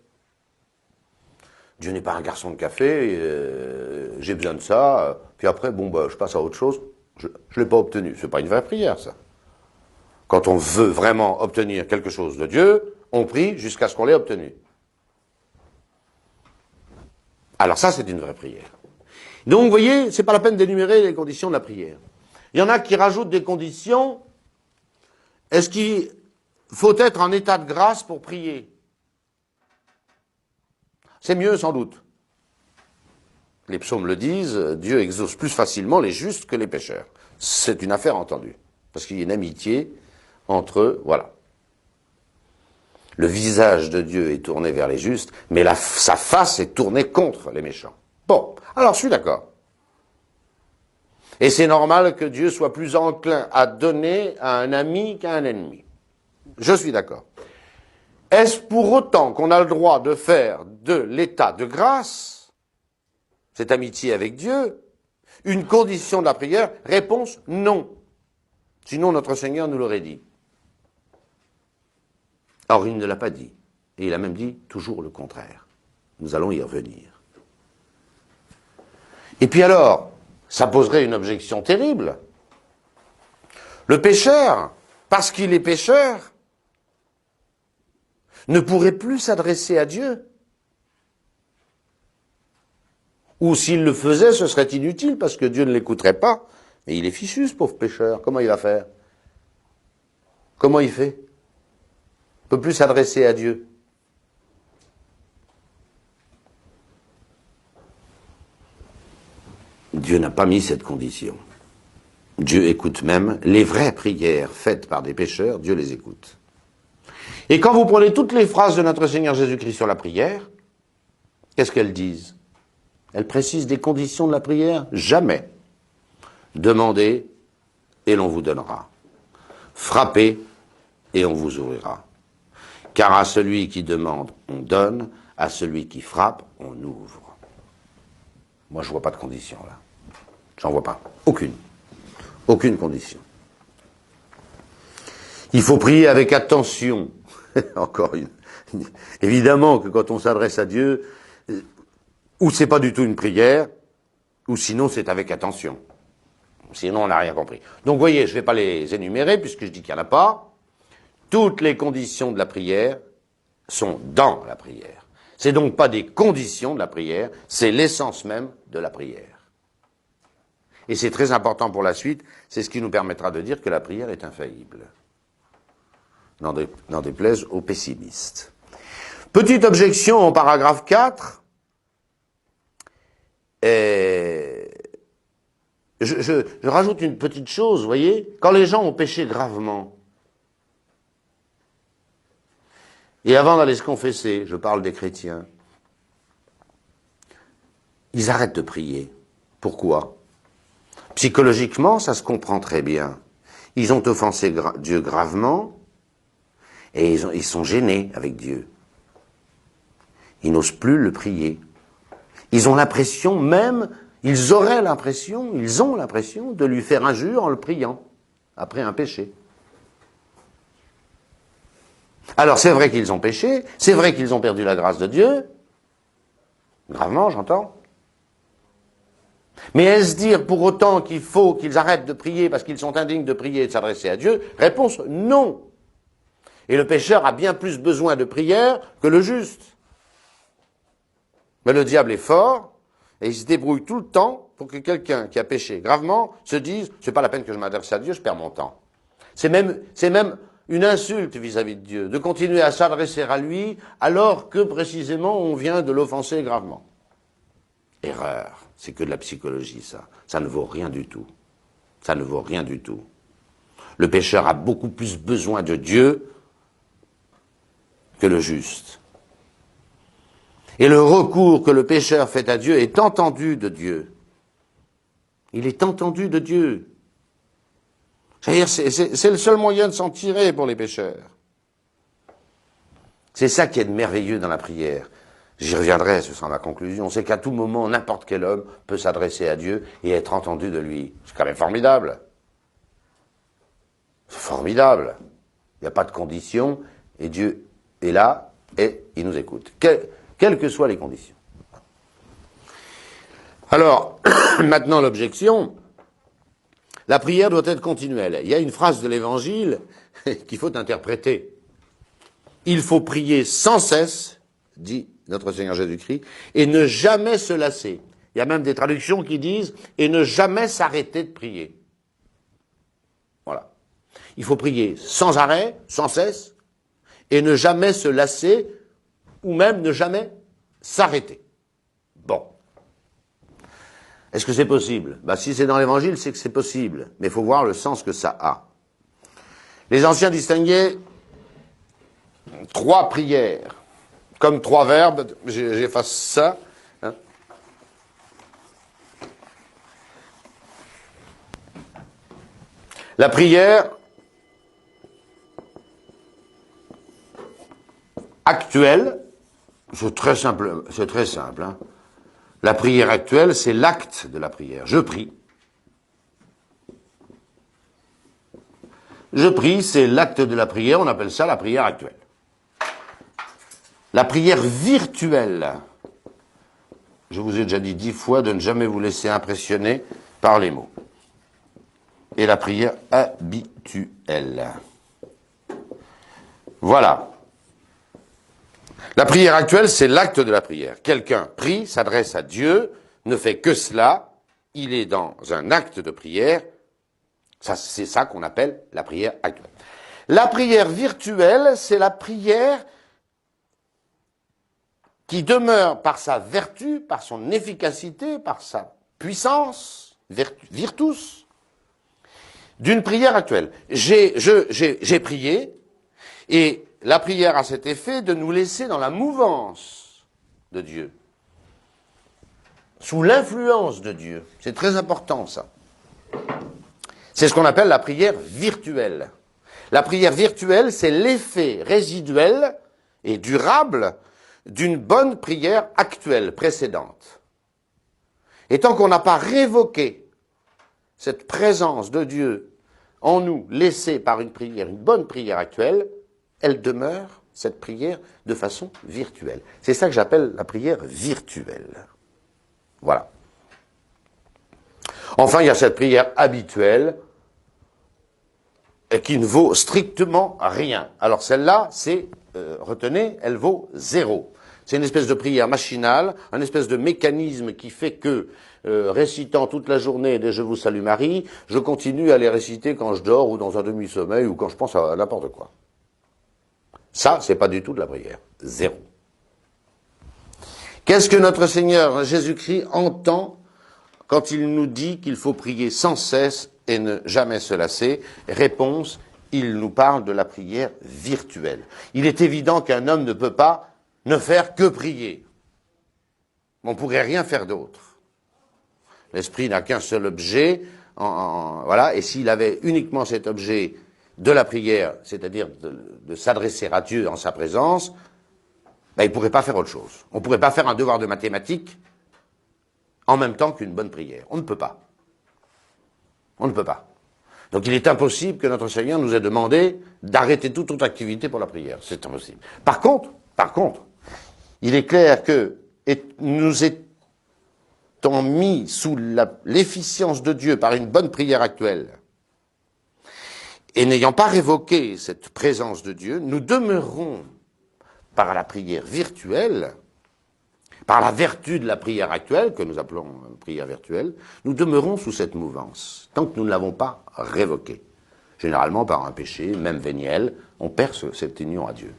Dieu n'est pas un garçon de café, j'ai besoin de ça, puis après, bon, bah, je passe à autre chose, je ne l'ai pas obtenu. C'est pas une vraie prière, ça. Quand on veut vraiment obtenir quelque chose de Dieu, on prie jusqu'à ce qu'on l'ait obtenu. Alors ça, c'est une vraie prière. Donc, vous voyez, c'est pas la peine d'énumérer les conditions de la prière. Il y en a qui rajoutent des conditions. Est-ce qu'il faut être en état de grâce pour prier? C'est mieux, sans doute. Les psaumes le disent, Dieu exauce plus facilement les justes que les pécheurs. C'est une affaire entendue. Parce qu'il y a une amitié entre eux, voilà. Le visage de Dieu est tourné vers les justes, mais sa face est tournée contre les méchants. Bon, alors je suis d'accord. Et c'est normal que Dieu soit plus enclin à donner à un ami qu'à un ennemi. Je suis d'accord. Est-ce pour autant qu'on a le droit de faire de l'état de grâce, cette amitié avec Dieu, une condition de la prière? Réponse, non. Sinon notre Seigneur nous l'aurait dit. Or il ne l'a pas dit. Et il a même dit toujours le contraire. Nous allons y revenir. Et puis alors, ça poserait une objection terrible. Le pécheur, parce qu'il est pécheur, ne pourrait plus s'adresser à Dieu. Ou s'il le faisait, ce serait inutile, parce que Dieu ne l'écouterait pas. Mais il est fichu, ce pauvre pécheur. Comment il va faire? Comment il fait? Il ne peut plus s'adresser à Dieu. Dieu n'a pas mis cette condition. Dieu écoute même les vraies prières faites par des pécheurs, Dieu les écoute. Et quand vous prenez toutes les phrases de notre Seigneur Jésus-Christ sur la prière, qu'est-ce qu'elles disent? Elles précisent des conditions de la prière? Jamais. Demandez et l'on vous donnera. Frappez et on vous ouvrira. Car à celui qui demande, on donne, à celui qui frappe, on ouvre. Moi, je ne vois pas de condition là. J'en vois pas. Aucune. Aucune condition. Il faut prier avec attention. Encore une. Évidemment que quand on s'adresse à Dieu, ou c'est pas du tout une prière, ou sinon c'est avec attention. Sinon on n'a rien compris. Donc vous voyez, je ne vais pas les énumérer puisque je dis qu'il n'y en a pas. Toutes les conditions de la prière sont dans la prière. C'est donc pas des conditions de la prière, c'est l'essence même de la prière. Et c'est très important pour la suite, c'est ce qui nous permettra de dire que la prière est infaillible. N'en déplaise aux pessimistes. Petite objection au paragraphe 4. je rajoute une petite chose, vous voyez, quand les gens ont péché gravement, et avant d'aller se confesser, je parle des chrétiens, ils arrêtent de prier. Pourquoi? Psychologiquement, ça se comprend très bien. Ils ont offensé Dieu gravement, et ils sont gênés avec Dieu. Ils n'osent plus le prier. Ils ont l'impression même, ils ont l'impression de lui faire injure en le priant, après un péché. Alors c'est vrai qu'ils ont péché, c'est vrai qu'ils ont perdu la grâce de Dieu, gravement j'entends, mais est-ce dire pour autant qu'il faut qu'ils arrêtent de prier parce qu'ils sont indignes de prier et de s'adresser à Dieu? Réponse non. Et le pécheur a bien plus besoin de prière que le juste. Mais le diable est fort, et il se débrouille tout le temps pour que quelqu'un qui a péché gravement se dise « c'est pas la peine que je m'adresse à Dieu, je perds mon temps ». C'est même une insulte vis-à-vis de Dieu, de continuer à s'adresser à lui alors que précisément on vient de l'offenser gravement. Erreur, c'est que de la psychologie ça. Ça ne vaut rien du tout. Ça ne vaut rien du tout. Le pécheur a beaucoup plus besoin de Dieu que le juste. Et le recours que le pécheur fait à Dieu est entendu de Dieu. Il est entendu de Dieu. C'est-à-dire, c'est le seul moyen de s'en tirer pour les pécheurs. C'est ça qui est de merveilleux dans la prière. J'y reviendrai, ce sera ma conclusion. C'est qu'à tout moment, n'importe quel homme peut s'adresser à Dieu et être entendu de lui. C'est quand même formidable. C'est formidable. Il n'y a pas de conditions et Dieu est là et il nous écoute. Quelles que soient les conditions. Alors, maintenant l'objection, la prière doit être continuelle. Il y a une phrase de l'Évangile qu'il faut interpréter. Il faut prier sans cesse, dit notre Seigneur Jésus-Christ, et ne jamais se lasser. Il y a même des traductions qui disent « et ne jamais s'arrêter de prier ». Voilà. Il faut prier sans arrêt, sans cesse, et ne jamais se lasser, ou même ne jamais s'arrêter. Bon. Est-ce que c'est possible? Si c'est dans l'Évangile, c'est que c'est possible. Mais il faut voir le sens que ça a. Les anciens distinguaient 3 prières, comme 3 verbes. J'efface ça. Hein. La prière actuelle, c'est très simple. Hein. La prière actuelle, c'est l'acte de la prière. Je prie. Je prie, c'est l'acte de la prière, on appelle ça la prière actuelle. La prière virtuelle. Je vous ai déjà dit 10 fois de ne jamais vous laisser impressionner par les mots. Et la prière habituelle. Voilà. La prière actuelle, c'est l'acte de la prière. Quelqu'un prie, s'adresse à Dieu, ne fait que cela, il est dans un acte de prière. C'est ça qu'on appelle la prière actuelle. La prière virtuelle, c'est la prière qui demeure par sa vertu, par son efficacité, par sa puissance, virtus, d'une prière actuelle. J'ai prié, et la prière a cet effet de nous laisser dans la mouvance de Dieu, sous l'influence de Dieu. C'est très important, ça. C'est ce qu'on appelle la prière virtuelle. La prière virtuelle, c'est l'effet résiduel et durable d'une bonne prière actuelle, précédente. Et tant qu'on n'a pas révoqué cette présence de Dieu en nous, laissée par une prière, une bonne prière actuelle, elle demeure, cette prière, de façon virtuelle. C'est ça que j'appelle la prière virtuelle. Voilà. Enfin, il y a cette prière habituelle qui ne vaut strictement rien. Alors celle-là, retenez, elle vaut 0. C'est une espèce de prière machinale, un espèce de mécanisme qui fait que, récitant toute la journée des « Je vous salue Marie », je continue à les réciter quand je dors ou dans un demi-sommeil ou quand je pense à n'importe quoi. Ça, c'est pas du tout de la prière. 0. Qu'est-ce que notre Seigneur Jésus-Christ entend quand il nous dit qu'il faut prier sans cesse et ne jamais se lasser? Réponse, il nous parle de la prière virtuelle. Il est évident qu'un homme ne peut pas ne faire que prier. On ne pourrait rien faire d'autre. L'esprit n'a qu'un seul objet, voilà, et s'il avait uniquement cet objet de la prière, c'est-à-dire de s'adresser à Dieu en sa présence, ben, il ne pourrait pas faire autre chose. On ne pourrait pas faire un devoir de mathématiques en même temps qu'une bonne prière. On ne peut pas. On ne peut pas. Donc il est impossible que notre Seigneur nous ait demandé d'arrêter toute autre activité pour la prière. C'est impossible. Par contre, il est clair que nous étant mis sous l'efficience de Dieu par une bonne prière actuelle, et n'ayant pas révoqué cette présence de Dieu, nous demeurons par la prière virtuelle, par la vertu de la prière actuelle, que nous appelons prière virtuelle, nous demeurons sous cette mouvance, tant que nous ne l'avons pas révoquée. Généralement par un péché, même véniel, on perd cette union à Dieu.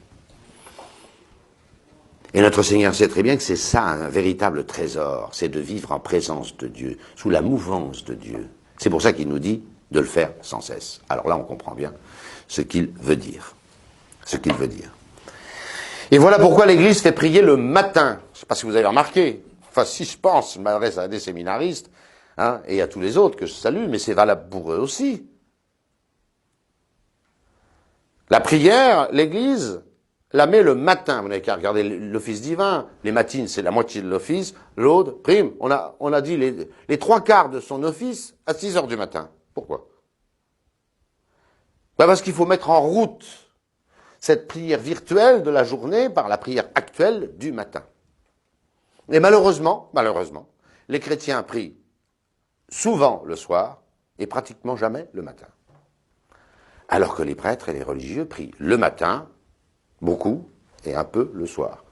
Et notre Seigneur sait très bien que c'est ça un véritable trésor, c'est de vivre en présence de Dieu, sous la mouvance de Dieu. C'est pour ça qu'il nous dit de le faire sans cesse. Alors là, on comprend bien ce qu'il veut dire. Ce qu'il veut dire. Et voilà pourquoi l'Église fait prier le matin. Je ne sais pas si vous avez remarqué. Enfin, si je pense, je m'adresse à des séminaristes, hein, et à tous les autres que je salue, mais c'est valable pour eux aussi. La prière, l'Église la met le matin. Vous n'avez qu'à regarder l'office divin. Les matines, c'est la moitié de l'office. L'autre, prime, on a dit les trois quarts de son office à 6 heures du matin. Pourquoi? Ben parce qu'il faut mettre en route cette prière virtuelle de la journée par la prière actuelle du matin. Et malheureusement, les chrétiens prient souvent le soir et pratiquement jamais le matin. Alors que les prêtres et les religieux prient le matin, beaucoup, et un peu le soir.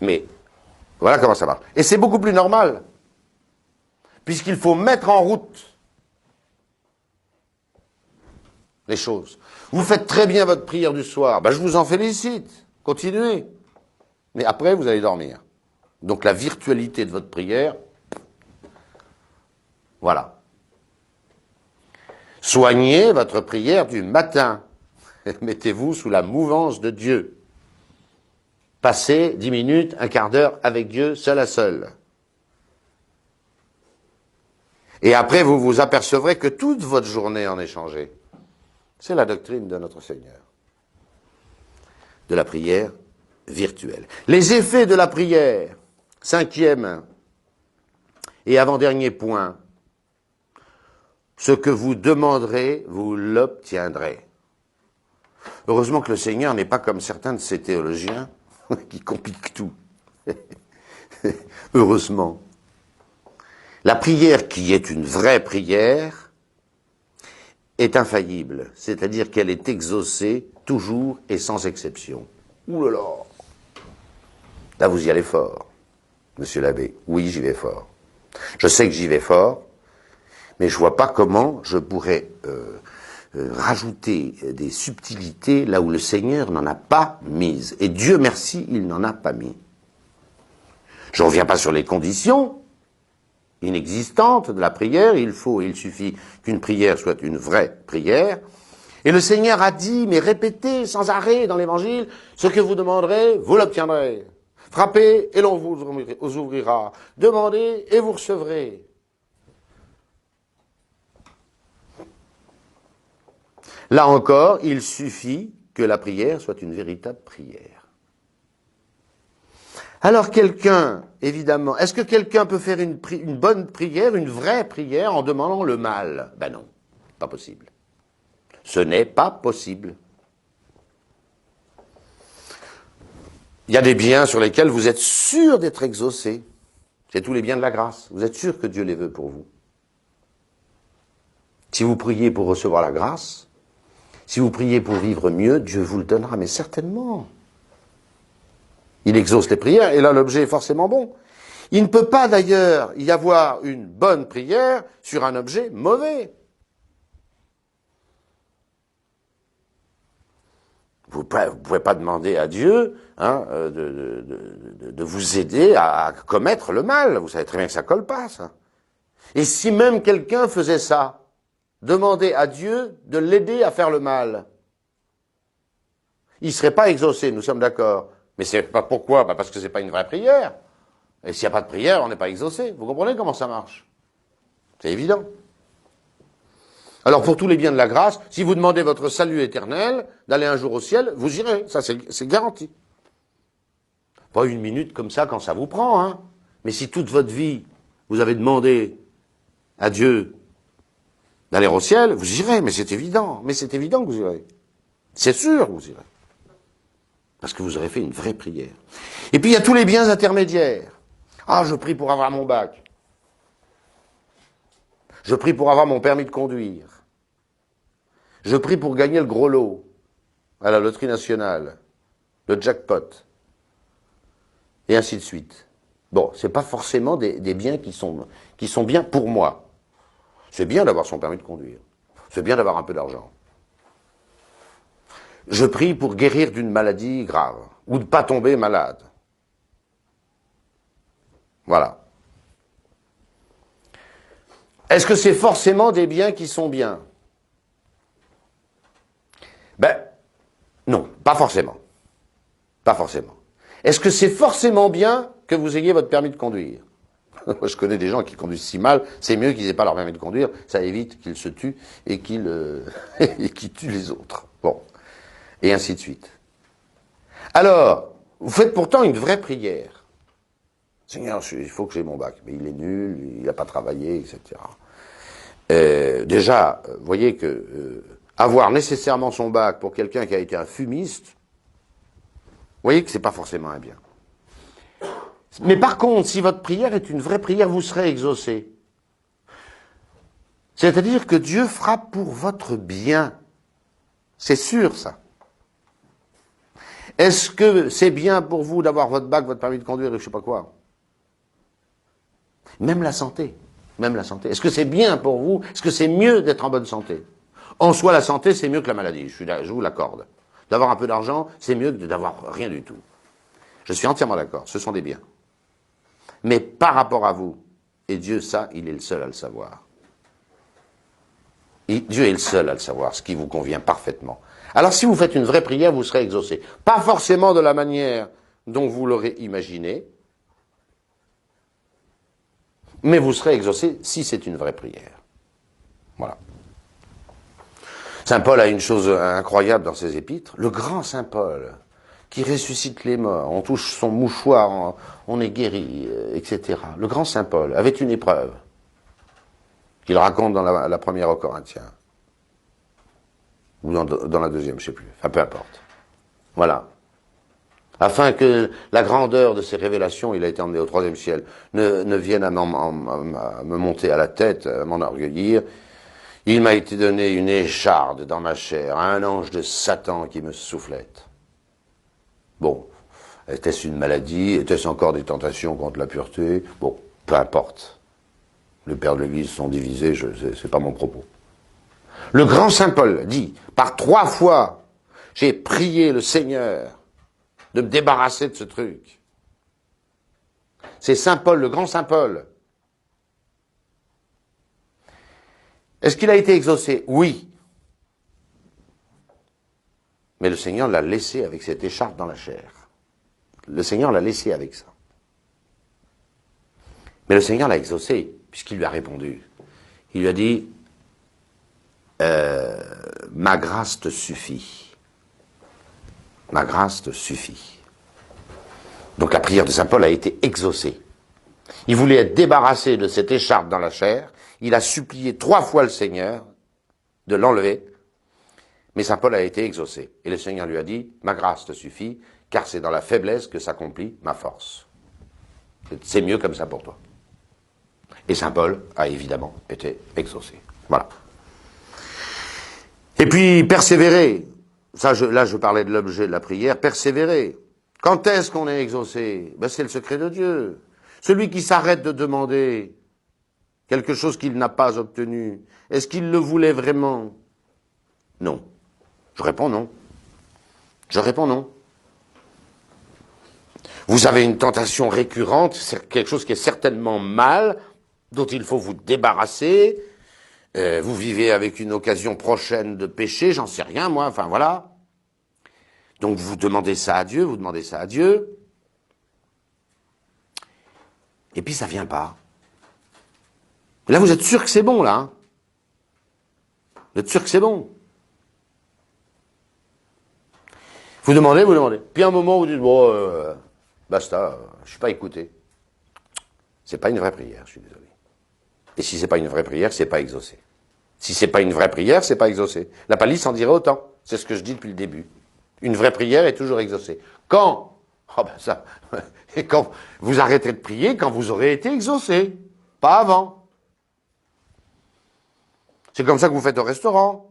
Mais voilà comment ça marche. Et c'est beaucoup plus normal, puisqu'il faut mettre en route les choses. Vous faites très bien votre prière du soir, ben je vous en félicite, continuez. Mais après, vous allez dormir. Donc la virtualité de votre prière, voilà. Soignez votre prière du matin. Mettez-vous sous la mouvance de Dieu. Passez 10 minutes, un quart d'heure avec Dieu, seul à seul. Et après, vous vous apercevrez que toute votre journée en est changée. C'est la doctrine de notre Seigneur. De la prière virtuelle. Les effets de la prière. 5e et avant-dernier point. Ce que vous demanderez, vous l'obtiendrez. Heureusement que le Seigneur n'est pas comme certains de ces théologiens qui compliquent tout. Heureusement. La prière qui est une vraie prière est infaillible, c'est-à-dire qu'elle est exaucée toujours et sans exception. Ouh là là! Là, vous y allez fort, monsieur l'abbé. Oui, j'y vais fort. Je sais que j'y vais fort, mais je vois pas comment je pourrais rajouter des subtilités là où le Seigneur n'en a pas mises. Et Dieu merci, il n'en a pas mis. Je ne reviens pas sur les conditions inexistantes de la prière. Il suffit qu'une prière soit une vraie prière. Et le Seigneur a dit, mais répétez sans arrêt dans l'Évangile, ce que vous demanderez, vous l'obtiendrez. Frappez et l'on vous ouvrira. Demandez et vous recevrez. Là encore, il suffit que la prière soit une véritable prière. Alors quelqu'un, évidemment, est-ce que quelqu'un peut faire une bonne prière, une vraie prière, en demandant le mal? Ben non, pas possible. Ce n'est pas possible. Il y a des biens sur lesquels vous êtes sûr d'être exaucé. C'est tous les biens de la grâce. Vous êtes sûr que Dieu les veut pour vous. Si vous priez pour recevoir la grâce, si vous priez pour vivre mieux, Dieu vous le donnera, mais certainement. Il exauce les prières, et là l'objet est forcément bon. Il ne peut pas d'ailleurs y avoir une bonne prière sur un objet mauvais. Vous ne pouvez pas demander à Dieu de vous aider à commettre le mal. Vous savez très bien que ça colle pas, ça. Et si même quelqu'un faisait ça, demander à Dieu de l'aider à faire le mal, il ne serait pas exaucé, nous sommes d'accord. Mais c'est pas pourquoi? Parce que c'est pas une vraie prière. Et s'il n'y a pas de prière, on n'est pas exaucé. Vous comprenez comment ça marche? C'est évident. Alors pour tous les biens de la grâce, si vous demandez votre salut éternel, d'aller un jour au ciel, vous irez. Ça, c'est garanti. Pas une minute comme ça quand ça vous prend, hein. Mais si toute votre vie, vous avez demandé à Dieu d'aller au ciel, vous irez. Mais c'est évident. Mais c'est évident que vous irez. C'est sûr que vous irez. Parce que vous aurez fait une vraie prière. Et puis il y a tous les biens intermédiaires. Ah, je prie pour avoir mon bac. Je prie pour avoir mon permis de conduire. Je prie pour gagner le gros lot à la loterie nationale, le jackpot, et ainsi de suite. Bon, c'est pas forcément des biens qui sont bien pour moi. C'est bien d'avoir son permis de conduire. C'est bien d'avoir un peu d'argent. Je prie pour guérir d'une maladie grave, ou de ne pas tomber malade. Voilà. Est-ce que c'est forcément des biens qui sont bien? Ben, non, pas forcément. Pas forcément. Est-ce que c'est forcément bien que vous ayez votre permis de conduire? Moi, je connais des gens qui conduisent si mal, c'est mieux qu'ils n'aient pas leur permis de conduire, ça évite qu'ils se tuent et qu'ils tuent les autres. Bon. Et ainsi de suite. Alors, vous faites pourtant une vraie prière. Seigneur, il faut que j'ai mon bac. Mais il est nul, il n'a pas travaillé, etc. Déjà, vous voyez que avoir nécessairement son bac pour quelqu'un qui a été un fumiste, vous voyez que c'est pas forcément un bien. Mais par contre, si votre prière est une vraie prière, vous serez exaucé. C'est-à-dire que Dieu fera pour votre bien. C'est sûr, ça. Est-ce que c'est bien pour vous d'avoir votre bac, votre permis de conduire et je sais pas quoi? Même la santé. Même la santé. Est-ce que c'est bien pour vous? Est-ce que c'est mieux d'être en bonne santé? En soi, la santé, c'est mieux que la maladie. Je vous l'accorde. D'avoir un peu d'argent, c'est mieux que d'avoir rien du tout. Je suis entièrement d'accord. Ce sont des biens. Mais par rapport à vous, et Dieu, ça, il est le seul à le savoir. Dieu est le seul à le savoir, ce qui vous convient parfaitement. Alors si vous faites une vraie prière, vous serez exaucé. Pas forcément de la manière dont vous l'aurez imaginé, mais vous serez exaucé si c'est une vraie prière. Voilà. Saint Paul a une chose incroyable dans ses épîtres. Le grand Saint Paul, qui ressuscite les morts, on touche son mouchoir, on est guéri, etc. Le grand Saint Paul avait une épreuve qu'il raconte dans la première aux Corinthiens. Ou dans la deuxième, je ne sais plus. Enfin, peu importe. Voilà. Afin que la grandeur de ces révélations, il a été emmené au troisième ciel, ne vienne à me monter à la tête, à m'enorgueillir. Il m'a été donné une écharde dans ma chair, un ange de Satan qui me soufflette. Bon, était-ce une maladie? Était-ce encore des tentations contre la pureté? Bon, peu importe. Les pères de l'Église sont divisés, c'est pas mon propos. Le grand Saint Paul dit, par 3 fois, j'ai prié le Seigneur de me débarrasser de ce truc. C'est Saint Paul, le grand Saint Paul. Est-ce qu'il a été exaucé? Oui. Mais le Seigneur l'a laissé avec cette écharpe dans la chair. Le Seigneur l'a laissé avec ça. Mais le Seigneur l'a exaucé, puisqu'il lui a répondu. Il lui a dit, ma grâce te suffit. Ma grâce te suffit. Donc la prière de Saint Paul a été exaucée. Il voulait être débarrassé de cette écharpe dans la chair. Il a supplié 3 fois le Seigneur de l'enlever. Mais Saint Paul a été exaucé. Et le Seigneur lui a dit, ma grâce te suffit, car c'est dans la faiblesse que s'accomplit ma force. C'est mieux comme ça pour toi. Et Saint Paul a évidemment été exaucé. Voilà. Et puis, persévérer. Ça, là, je parlais de l'objet de la prière. Persévérer. Quand est-ce qu'on est exaucé? Ben, c'est le secret de Dieu. Celui qui s'arrête de demander quelque chose qu'il n'a pas obtenu, est-ce qu'il le voulait vraiment? Non. Je réponds non. Je réponds non. Vous avez une tentation récurrente, c'est quelque chose qui est certainement mal, dont il faut vous débarrasser. Vous vivez avec une occasion prochaine de pécher, j'en sais rien, moi, enfin voilà. Donc vous demandez ça à Dieu, vous demandez ça à Dieu. Et puis ça vient pas. Et là, vous êtes sûr que c'est bon, là. Hein, vous êtes sûr que c'est bon. Vous demandez. Puis à un moment, vous dites, bon, basta, je suis pas écouté. C'est pas une vraie prière, je suis désolé. Et si c'est pas une vraie prière, c'est pas exaucé. Si c'est pas une vraie prière, c'est pas exaucé. La palisse en dirait autant. C'est ce que je dis depuis le début. Une vraie prière est toujours exaucée. Quand? Oh ben ça. Et quand vous arrêterez de prier, quand vous aurez été exaucé. Pas avant. C'est comme ça que vous faites au restaurant.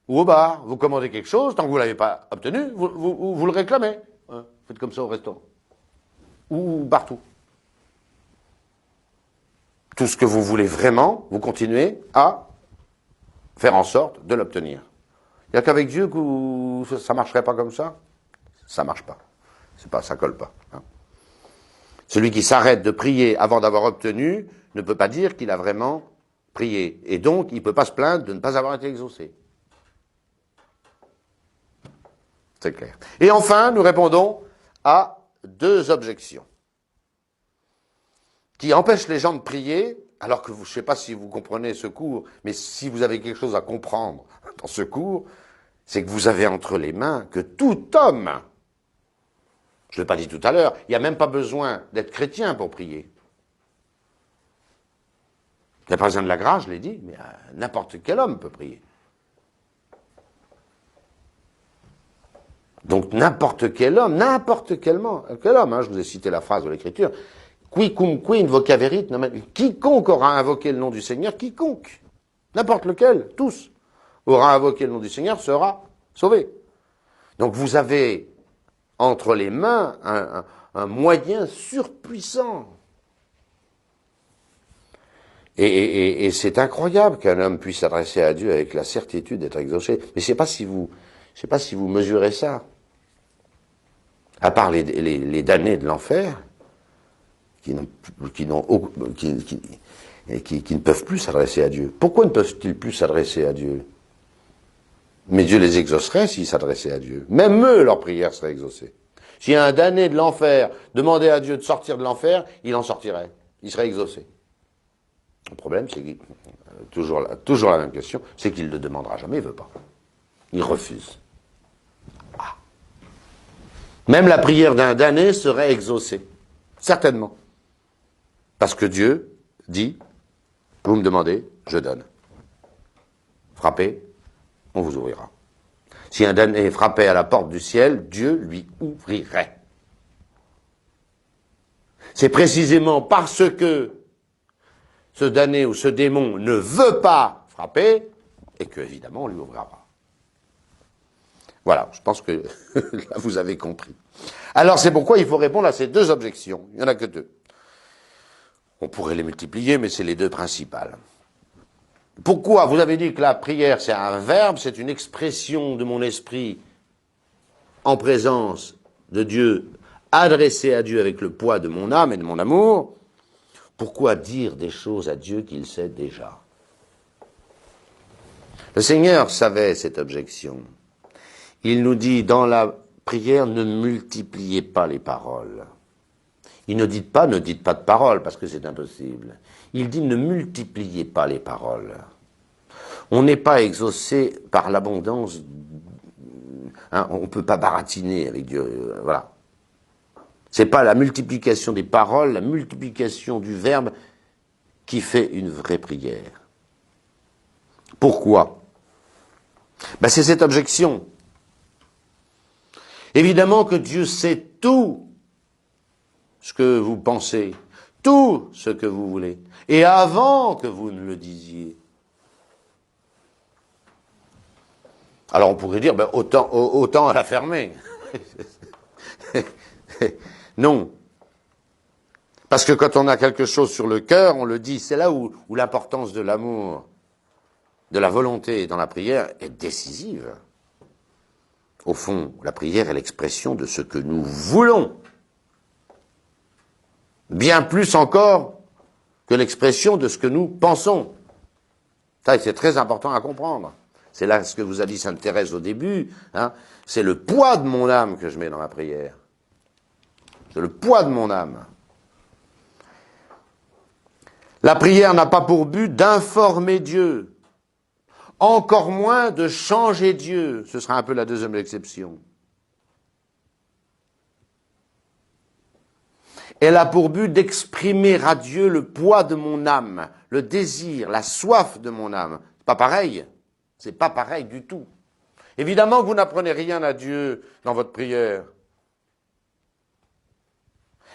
Ou au bar. Vous commandez quelque chose, tant que vous ne l'avez pas obtenu, vous le réclamez. Hein, faites comme ça au restaurant. Ou partout. Tout ce que vous voulez vraiment, vous continuez à faire en sorte de l'obtenir. Il n'y a qu'avec Dieu que ça ne marcherait pas comme ça. Ça ne marche pas. Ça colle pas. Hein. Celui qui s'arrête de prier avant d'avoir obtenu ne peut pas dire qu'il a vraiment prié. Et donc, il ne peut pas se plaindre de ne pas avoir été exaucé. C'est clair. Et enfin, nous répondons à 2 objections qui empêchent les gens de prier, alors que je ne sais pas si vous comprenez ce cours, mais si vous avez quelque chose à comprendre dans ce cours, c'est que vous avez entre les mains que tout homme, je ne l'ai pas dit tout à l'heure, il n'y a même pas besoin d'être chrétien pour prier. Il n'y a pas besoin de la grâce, je l'ai dit, mais n'importe quel homme peut prier. Donc n'importe quel homme, hein, je vous ai cité la phrase de l'Écriture, quicumque invocaverit, quiconque aura invoqué le nom du Seigneur, quiconque, n'importe lequel, tous, aura invoqué le nom du Seigneur, sera sauvé. Donc vous avez entre les mains un moyen surpuissant. Et c'est incroyable qu'un homme puisse s'adresser à Dieu avec la certitude d'être exaucé. Mais je sais pas si vous mesurez ça. À part les damnés de l'enfer, qui ne peuvent plus s'adresser à Dieu. Pourquoi ne peuvent-ils plus s'adresser à Dieu? Mais Dieu les exaucerait s'ils s'adressaient à Dieu. Même eux, leur prière serait exaucée. Si un damné de l'enfer demandait à Dieu de sortir de l'enfer, il en sortirait. Il serait exaucé. Le problème, c'est qu'il, toujours la même question, c'est qu'il ne le demandera jamais, il ne veut pas. Il refuse. Ah. Même la prière d'un damné serait exaucée. Certainement. Parce que Dieu dit, vous me demandez, je donne. Frappez, on vous ouvrira. Si un damné frappait à la porte du ciel, Dieu lui ouvrirait. C'est précisément parce que ce damné ou ce démon ne veut pas frapper, et que, évidemment, on lui ouvrira pas. Voilà, je pense que là, vous avez compris. Alors, c'est pourquoi il faut répondre à ces 2 objections. Il n'y en a que 2. On pourrait les multiplier, mais c'est les 2 principales. Pourquoi? Vous avez dit que la prière, c'est un verbe, c'est une expression de mon esprit en présence de Dieu, adressée à Dieu avec le poids de mon âme et de mon amour. Pourquoi dire des choses à Dieu qu'il sait déjà? Le Seigneur savait cette objection. Il nous dit dans la prière, ne multipliez pas les paroles. Il ne dit pas de paroles, parce que c'est impossible. Il dit ne multipliez pas les paroles. On n'est pas exaucé par l'abondance. Hein, on ne peut pas baratiner avec Dieu. Voilà. C'est pas la multiplication des paroles, la multiplication du verbe qui fait une vraie prière. Pourquoi? Ben c'est cette objection. Évidemment que Dieu sait tout ce que vous pensez, tout ce que vous voulez, et avant que vous ne le disiez. Alors on pourrait dire, ben autant à la fermer. Non. Parce que quand on a quelque chose sur le cœur, on le dit. C'est là où l'importance de l'amour, de la volonté dans la prière est décisive. Au fond, la prière est l'expression de ce que nous voulons. Bien plus encore que l'expression de ce que nous pensons. Ça, c'est très important à comprendre. C'est là ce que vous a dit Sainte Thérèse au début, hein. C'est le poids de mon âme que je mets dans ma prière. C'est le poids de mon âme. La prière n'a pas pour but d'informer Dieu, encore moins de changer Dieu. Ce sera un peu la deuxième exception. Elle a pour but d'exprimer à Dieu le poids de mon âme, le désir, la soif de mon âme. C'est pas pareil. C'est pas pareil du tout. Évidemment que vous n'apprenez rien à Dieu dans votre prière.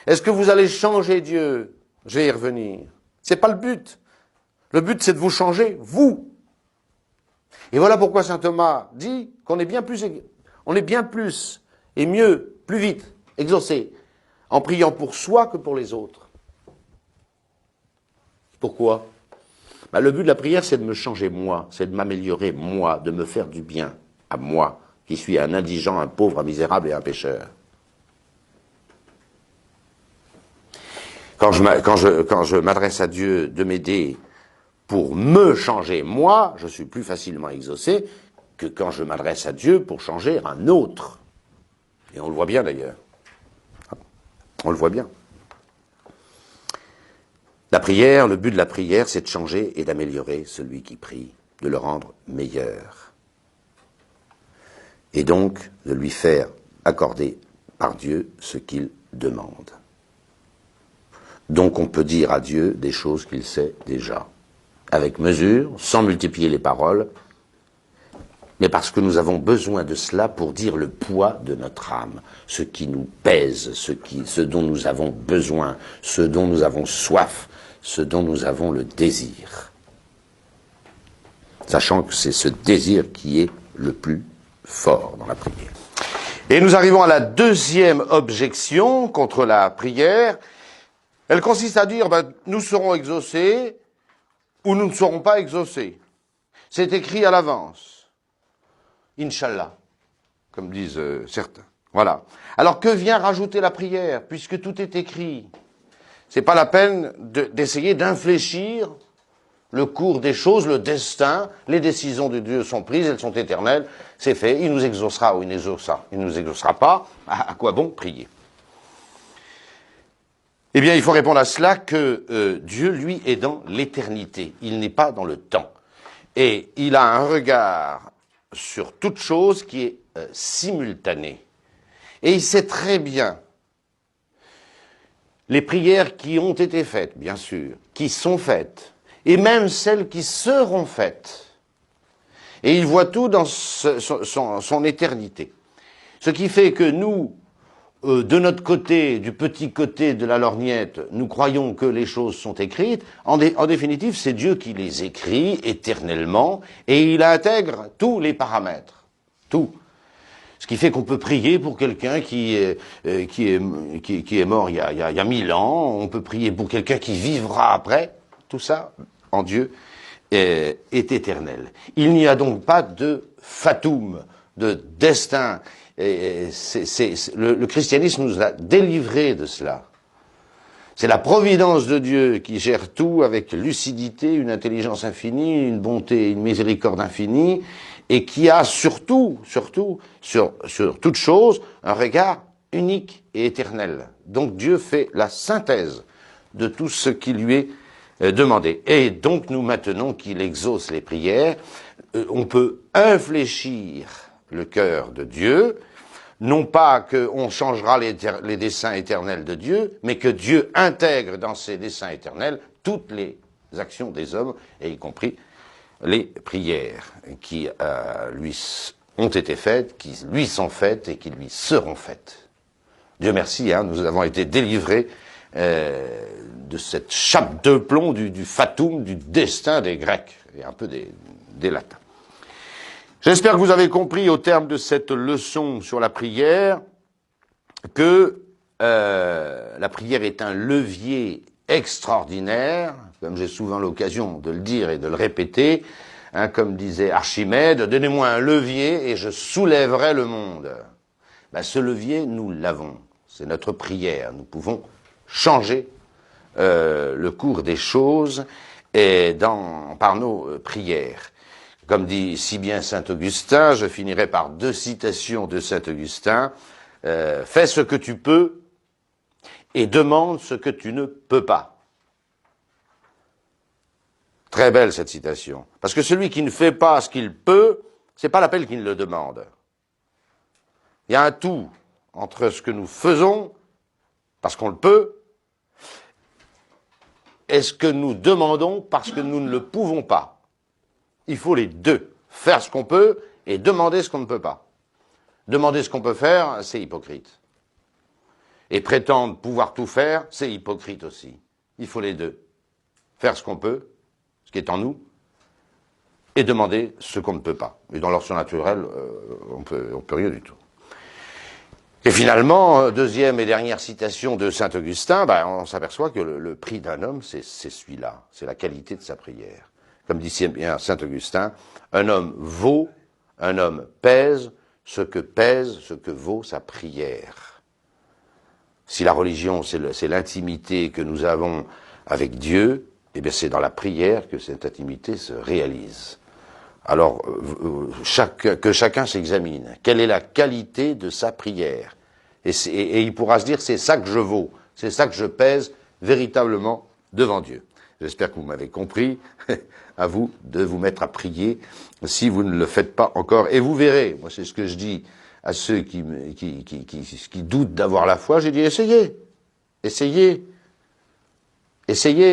Est-ce que vous allez changer Dieu? Je vais y revenir. C'est pas le but. Le but, c'est de vous changer, vous. Et voilà pourquoi saint Thomas dit qu'on est bien plus et mieux, plus vite, exaucé, en priant pour soi que pour les autres. Pourquoi? Le but de la prière, c'est de me changer moi, c'est de m'améliorer moi, de me faire du bien à moi, qui suis un indigent, un pauvre, un misérable et un pécheur. Quand je m'adresse à Dieu de m'aider pour me changer moi, je suis plus facilement exaucé que quand je m'adresse à Dieu pour changer un autre. Et on le voit bien d'ailleurs. On le voit bien. La prière, le but de la prière, c'est de changer et d'améliorer celui qui prie, de le rendre meilleur. Et donc de lui faire accorder par Dieu ce qu'il demande. Donc on peut dire à Dieu des choses qu'il sait déjà, avec mesure, sans multiplier les paroles, mais parce que nous avons besoin de cela pour dire le poids de notre âme, ce qui nous pèse, ce dont nous avons besoin, ce dont nous avons soif, ce dont nous avons le désir. Sachant que c'est ce désir qui est le plus fort dans la prière. Et nous arrivons à la deuxième objection contre la prière. Elle consiste à dire, nous serons exaucés ou nous ne serons pas exaucés. C'est écrit à l'avance. Inch'Allah, comme disent certains. Voilà. Alors que vient rajouter la prière, puisque tout est écrit? C'est pas la peine d'essayer d'infléchir le cours des choses, le destin. Les décisions de Dieu sont prises, elles sont éternelles. C'est fait, il nous exaucera ou il ne nous exaucera pas. À quoi bon prier? Eh bien, il faut répondre à cela que Dieu, lui, est dans l'éternité. Il n'est pas dans le temps. Et il a un regard sur toute chose qui est simultanée. Et il sait très bien les prières qui ont été faites, bien sûr, qui sont faites, et même celles qui seront faites. Et il voit tout dans son éternité. Ce qui fait que nous, de notre côté, du petit côté de la lorgnette, nous croyons que les choses sont écrites. En définitive, c'est Dieu qui les écrit éternellement, et il intègre tous les paramètres. Tout. Ce qui fait qu'on peut prier pour quelqu'un qui est mort il y a 1000 ans, on peut prier pour quelqu'un qui vivra après. Tout ça, en Dieu, est éternel. Il n'y a donc pas de fatum, de destin. Le christianisme nous a délivrés de cela. C'est la providence de Dieu qui gère tout avec lucidité, une intelligence infinie, une bonté, une miséricorde infinie, et qui a surtout, sur toute chose, un regard unique et éternel. Donc Dieu fait la synthèse de tout ce qui lui est demandé. Et donc nous maintenons qu'il exauce les prières. On peut infléchir le cœur de Dieu, non pas qu'on changera les desseins éternels de Dieu, mais que Dieu intègre dans ses desseins éternels toutes les actions des hommes, et y compris les prières qui lui ont été faites, qui lui sont faites et qui lui seront faites. Dieu merci, nous avons été délivrés de cette chape de plomb du fatum, du destin des Grecs, et un peu des Latins. J'espère que vous avez compris au terme de cette leçon sur la prière que la prière est un levier extraordinaire, comme j'ai souvent l'occasion de le dire et de le répéter, comme disait Archimède, donnez-moi un levier et je soulèverai le monde. Ce levier, nous l'avons, c'est notre prière, nous pouvons changer le cours des choses et par nos prières. Comme dit si bien saint Augustin, je finirai par 2 citations de saint Augustin. Fais ce que tu peux et demande ce que tu ne peux pas. Très belle cette citation. Parce que celui qui ne fait pas ce qu'il peut, c'est pas l'appel qu'il le demande. Il y a un tout entre ce que nous faisons, parce qu'on le peut, et ce que nous demandons parce que nous ne le pouvons pas. Il faut les deux. Faire ce qu'on peut et demander ce qu'on ne peut pas. Demander ce qu'on peut faire, c'est hypocrite. Et prétendre pouvoir tout faire, c'est hypocrite aussi. Il faut les deux. Faire ce qu'on peut, ce qui est en nous, et demander ce qu'on ne peut pas. Et dans l'ordre naturel, on peut rien du tout. Et finalement, deuxième et dernière citation de saint Augustin, on s'aperçoit que le prix d'un homme, c'est celui-là, c'est la qualité de sa prière. Comme dit bien saint Augustin, un homme pèse ce que vaut sa prière. Si la religion, c'est l'intimité que nous avons avec Dieu, eh bien c'est dans la prière que cette intimité se réalise. Alors, que chacun s'examine. Quelle est la qualité de sa prière? Et il pourra se dire, c'est ça que je vaux, c'est ça que je pèse véritablement devant Dieu. J'espère que vous m'avez compris. À vous de vous mettre à prier si vous ne le faites pas encore. Et vous verrez, moi c'est ce que je dis à ceux qui doutent d'avoir la foi, j'ai dit essayez,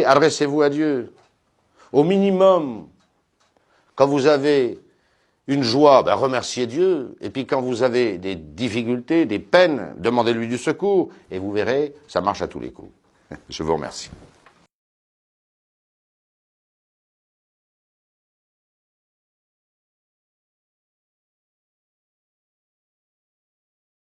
adressez-vous à Dieu. Au minimum, quand vous avez une joie, remerciez Dieu. Et puis quand vous avez des difficultés, des peines, demandez-lui du secours. Et vous verrez, ça marche à tous les coups. Je vous remercie.